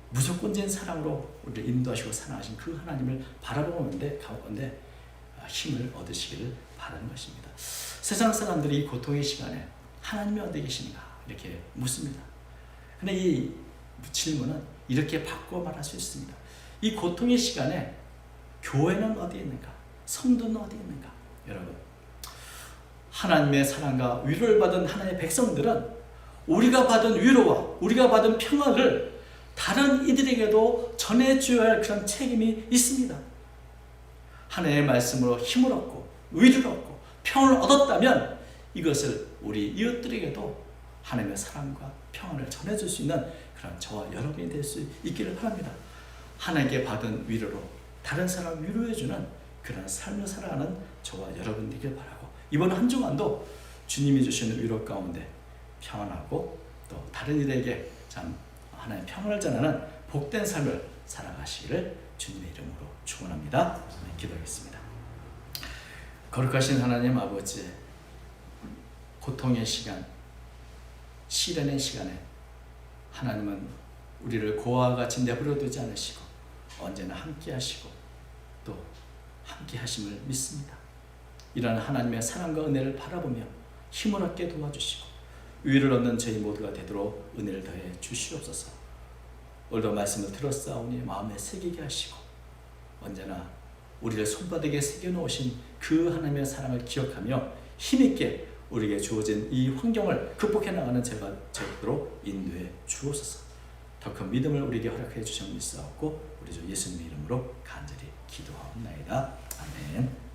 무조건적인 사랑으로 우리를 인도하시고 사랑하신 그 하나님을 바라보는데 가운데 힘을 얻으시기를 바라는 것입니다. 세상 사람들이 이 고통의 시간에 하나님이 어디 계신가 이렇게 묻습니다. 근데 이 질문은 이렇게 바꿔 말할 수 있습니다. 이 고통의 시간에 교회는 어디 있는가? 성도는 어디 있는가? 여러분, 하나님의 사랑과 위로를 받은 하나님의 백성들은 우리가 받은 위로와 우리가 받은 평안을 다른 이들에게도 전해줘야 할 그런 책임이 있습니다. 하나님의 말씀으로 힘을 얻고 위로를 얻고 평안을 얻었다면 이것을 우리 이웃들에게도 하나님의 사랑과 평안을 전해줄 수 있는 그런 저와 여러분이 될 수 있기를 바랍니다. 하나님께 받은 위로로 다른 사람을 위로해주는 그런 삶을 살아가는 저와 여러분 되길 바라고, 이번 한 주간도 주님이 주시는 위로 가운데 평안하고 또 다른 이들에게 참 하나님의 평안을 전하는 복된 삶을 살아가시기를 주님의 이름으로 축원합니다. 기도하겠습니다. 거룩하신 하나님 아버지, 고통의 시간, 시련의 시간에 하나님은 우리를 고아와 같이 내버려 두지 않으시고 언제나 함께 하시고 또 함께 하심을 믿습니다. 이런 하나님의 사랑과 은혜를 바라보며 힘을 얻게 도와주시고 위를 얻는 저희 모두가 되도록 은혜를 더해 주시옵소서. 오늘도 말씀을 들었사오니 마음에 새기게 하시고 언제나 우리를 손바닥에 새겨놓으신 그 하나님의 사랑을 기억하며 힘있게 우리에게 주어진 이 환경을 극복해 나가는 제가 되도록 인도해 주옵소서. 더 큰 믿음을 우리에게 허락해 주시면 믿사옵고 우리 주 예수님의 이름으로 간절히 기도하옵나이다. 아멘.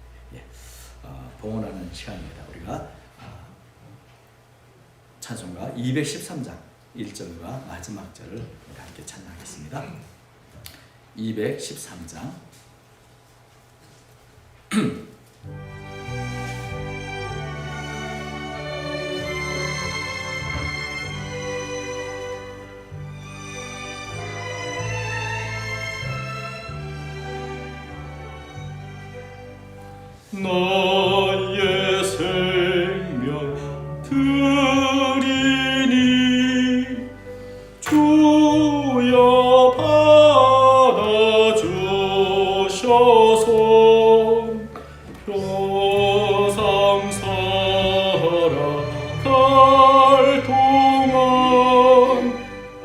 봉헌하는 시간입니다. 우리가 찬송가 213장 1절과 마지막 절을 함께 찬양하겠습니다. 213장 나의 생명 드리니 주여 받아주셔서 평상 살아갈 동안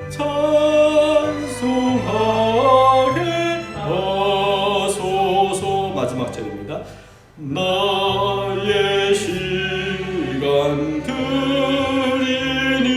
찬송하게 하소서. 마지막 절입니다. 나의 시간 드리니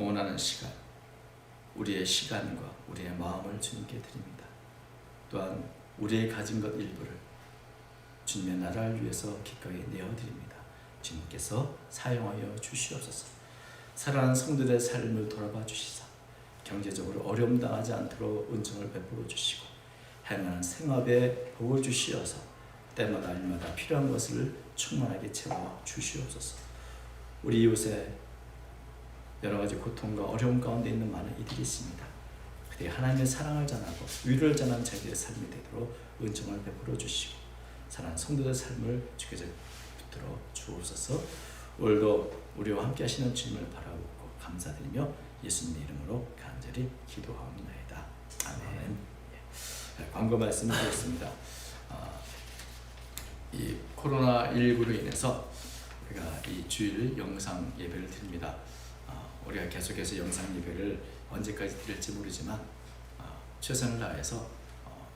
동원하는 시간, 우리의 시간과 우리의 마음을 주님께 드립니다. 또한 우리의 가진 것 일부를 주님의 나라를 위해서 기꺼이 내어드립니다. 주님께서 사용하여 주시옵소서. 사랑하는 성도들의 삶을 돌아봐 주시사 경제적으로 어려움 당하지 않도록 은총을 베풀어 주시고 행하는 생업에 복을 주시어서 때마다 일마다 필요한 것을 충만하게 채워 주시옵소서. 우리 이웃에 여러 가지 고통과 어려움 가운데 있는 많은 이들이 있습니다. 그들이 하나님의 사랑을 전하고 위로를 전하는 자기의 삶이 되도록 은총을 베풀어 주시고 사랑하는 성도들의 삶을 주께서 붙들어 주옵소서. 오늘도 우리와 함께 하시는 주님을 바라보고 감사드리며 예수님의 이름으로 간절히 기도하옵나이다. 아멘. 광고 말씀을 드렸습니다. 이 코로나19로 인해서 우리가 이 주일 영상 예배를 드립니다. 우리가 계속해서 영상 예배를 언제까지 드릴지 모르지만 최선을 다해서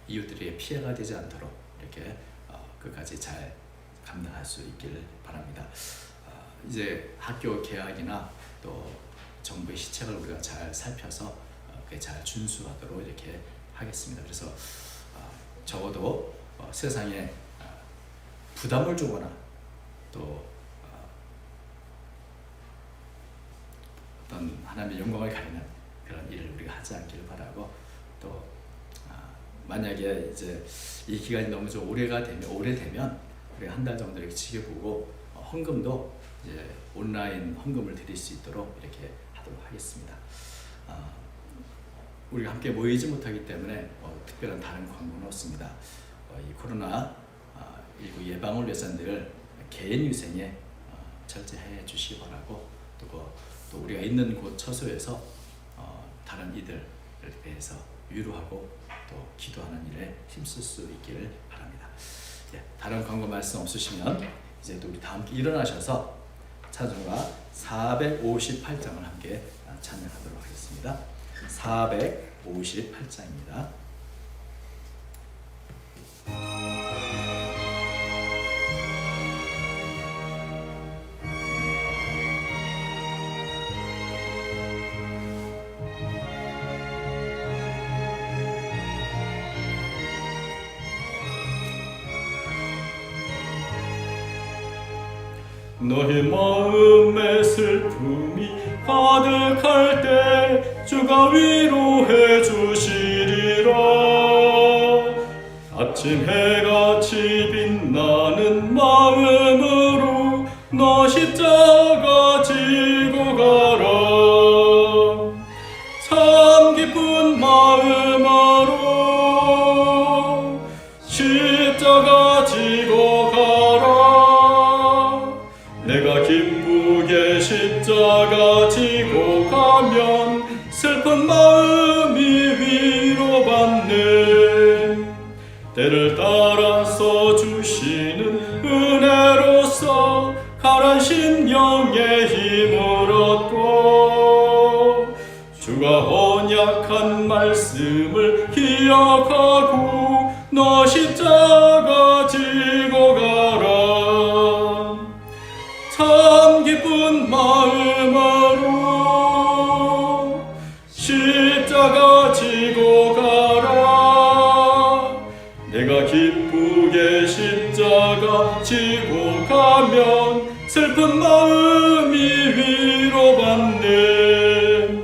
이웃들에게 피해가 되지 않도록 이렇게 끝까지 잘 감당할 수 있기를 바랍니다. 이제 학교 개학이나 또 정부의 시책을 우리가 잘 살펴서 잘 준수하도록 이렇게 하겠습니다. 그래서 적어도 세상에 부담을 주거나 또 어떤 하나님의 영광을 가리는 그런 일을 우리가 하지 않기를 바라고 또 만약에 이제 이 기간이 너무 좀 오래되면 우리가 한 달 정도 이렇게 지켜보고 헌금도 이제 온라인 헌금을 드릴 수 있도록 이렇게 하도록 하겠습니다. 우리가 함께 모이지 못하기 때문에 특별한 다른 광고는 없습니다. 이 코로나19 예방을 위해서 늘 개인 위생에 철저해 주시기 바라고 또 우리가 있는 곳 처소에서 다른 이들에 대해서 위로하고 또 기도하는 일에 힘쓸 수 있기를 바랍니다. 다른 광고 말씀 없으시면 이제 또 우리 다 함께 일어나셔서 찬송가 458장을 함께 찬양하도록 하겠습니다. 458장입니다. 너의 마음에 슬픔이 가득할 때 주가 위로해 주시리라. 아침 해같이 빛나는 마음으로 너 십자가 지고 가라. 참 기쁜 마음으로 십자가 지고 가라. 내가 기쁘게 십자가 지고 가면 슬픈 마음이 위로받네. 때를 따라서 주시는 은혜로서 가란 심령에 힘을 얻고 주가 언약한 말씀을 기억하고 너 십자가 지고 가라. 참 기쁜 마음으로 십자가 지고 가라. 내가 기쁘게 십자가 지고 가면 슬픈 마음이 위로받네.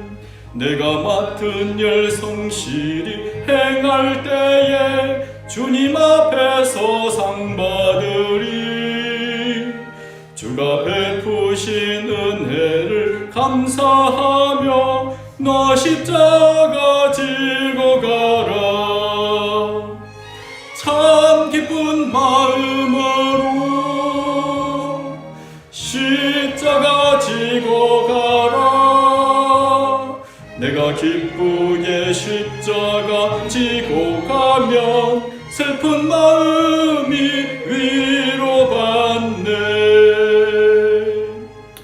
내가 맡은 일 성실히 행할 때에 주님 앞에서 상 받으리. 주가 베푸신 은혜를 감사하며 너 십자가 지고 가라. 참 기쁜 마음으로 십자가 지고 가라. 내가 기쁘게 십자가 지고 가면 슬픈 마음이 위로받네.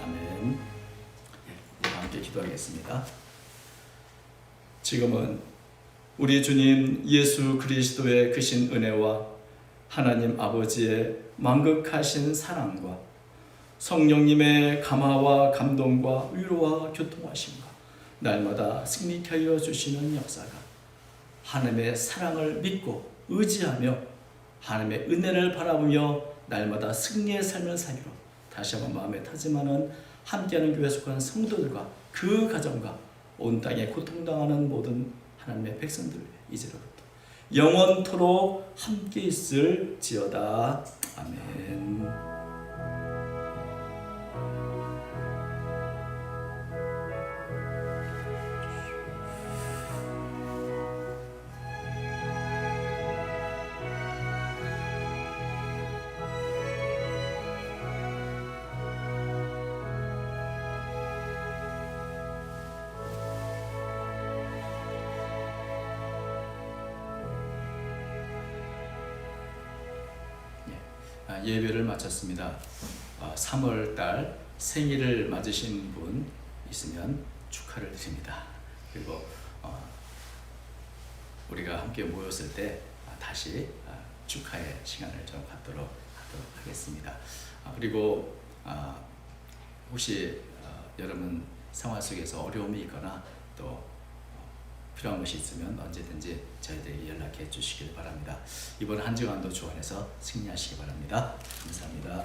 아멘. 함께 기도하겠습니다. 지금은 우리 주님 예수 그리스도의 크신 은혜와 하나님 아버지의 만극하신 사랑과 성령님의 감화와 감동과 위로와 교통하심과 날마다 승리케 하여 주시는 역사가 하나님의 사랑을 믿고 의지하며 하나님의 은혜를 바라보며 날마다 승리의 삶을 살기로 다시 한번 마음에 타지만은 함께하는 교회에 속한 성도들과 그 가정과 온 땅에 고통당하는 모든 하나님의 백성들 이제로부터 영원토록 함께 있을지어다. 아멘. 예배를 마쳤습니다. 3월달 생일을 맞으신 분 있으면 축하를 드립니다. 그리고 우리가 함께 모였을 때 다시 축하의 시간을 좀 갖도록 하겠습니다. 그리고 혹시 여러분 생활 속에서 어려움이 있거나 또 필요한 것이 있으면 언제든지 저희들에게 연락해 주시길 바랍니다. 이번 한 주간도 주 안에서 승리하시기 바랍니다. 감사합니다.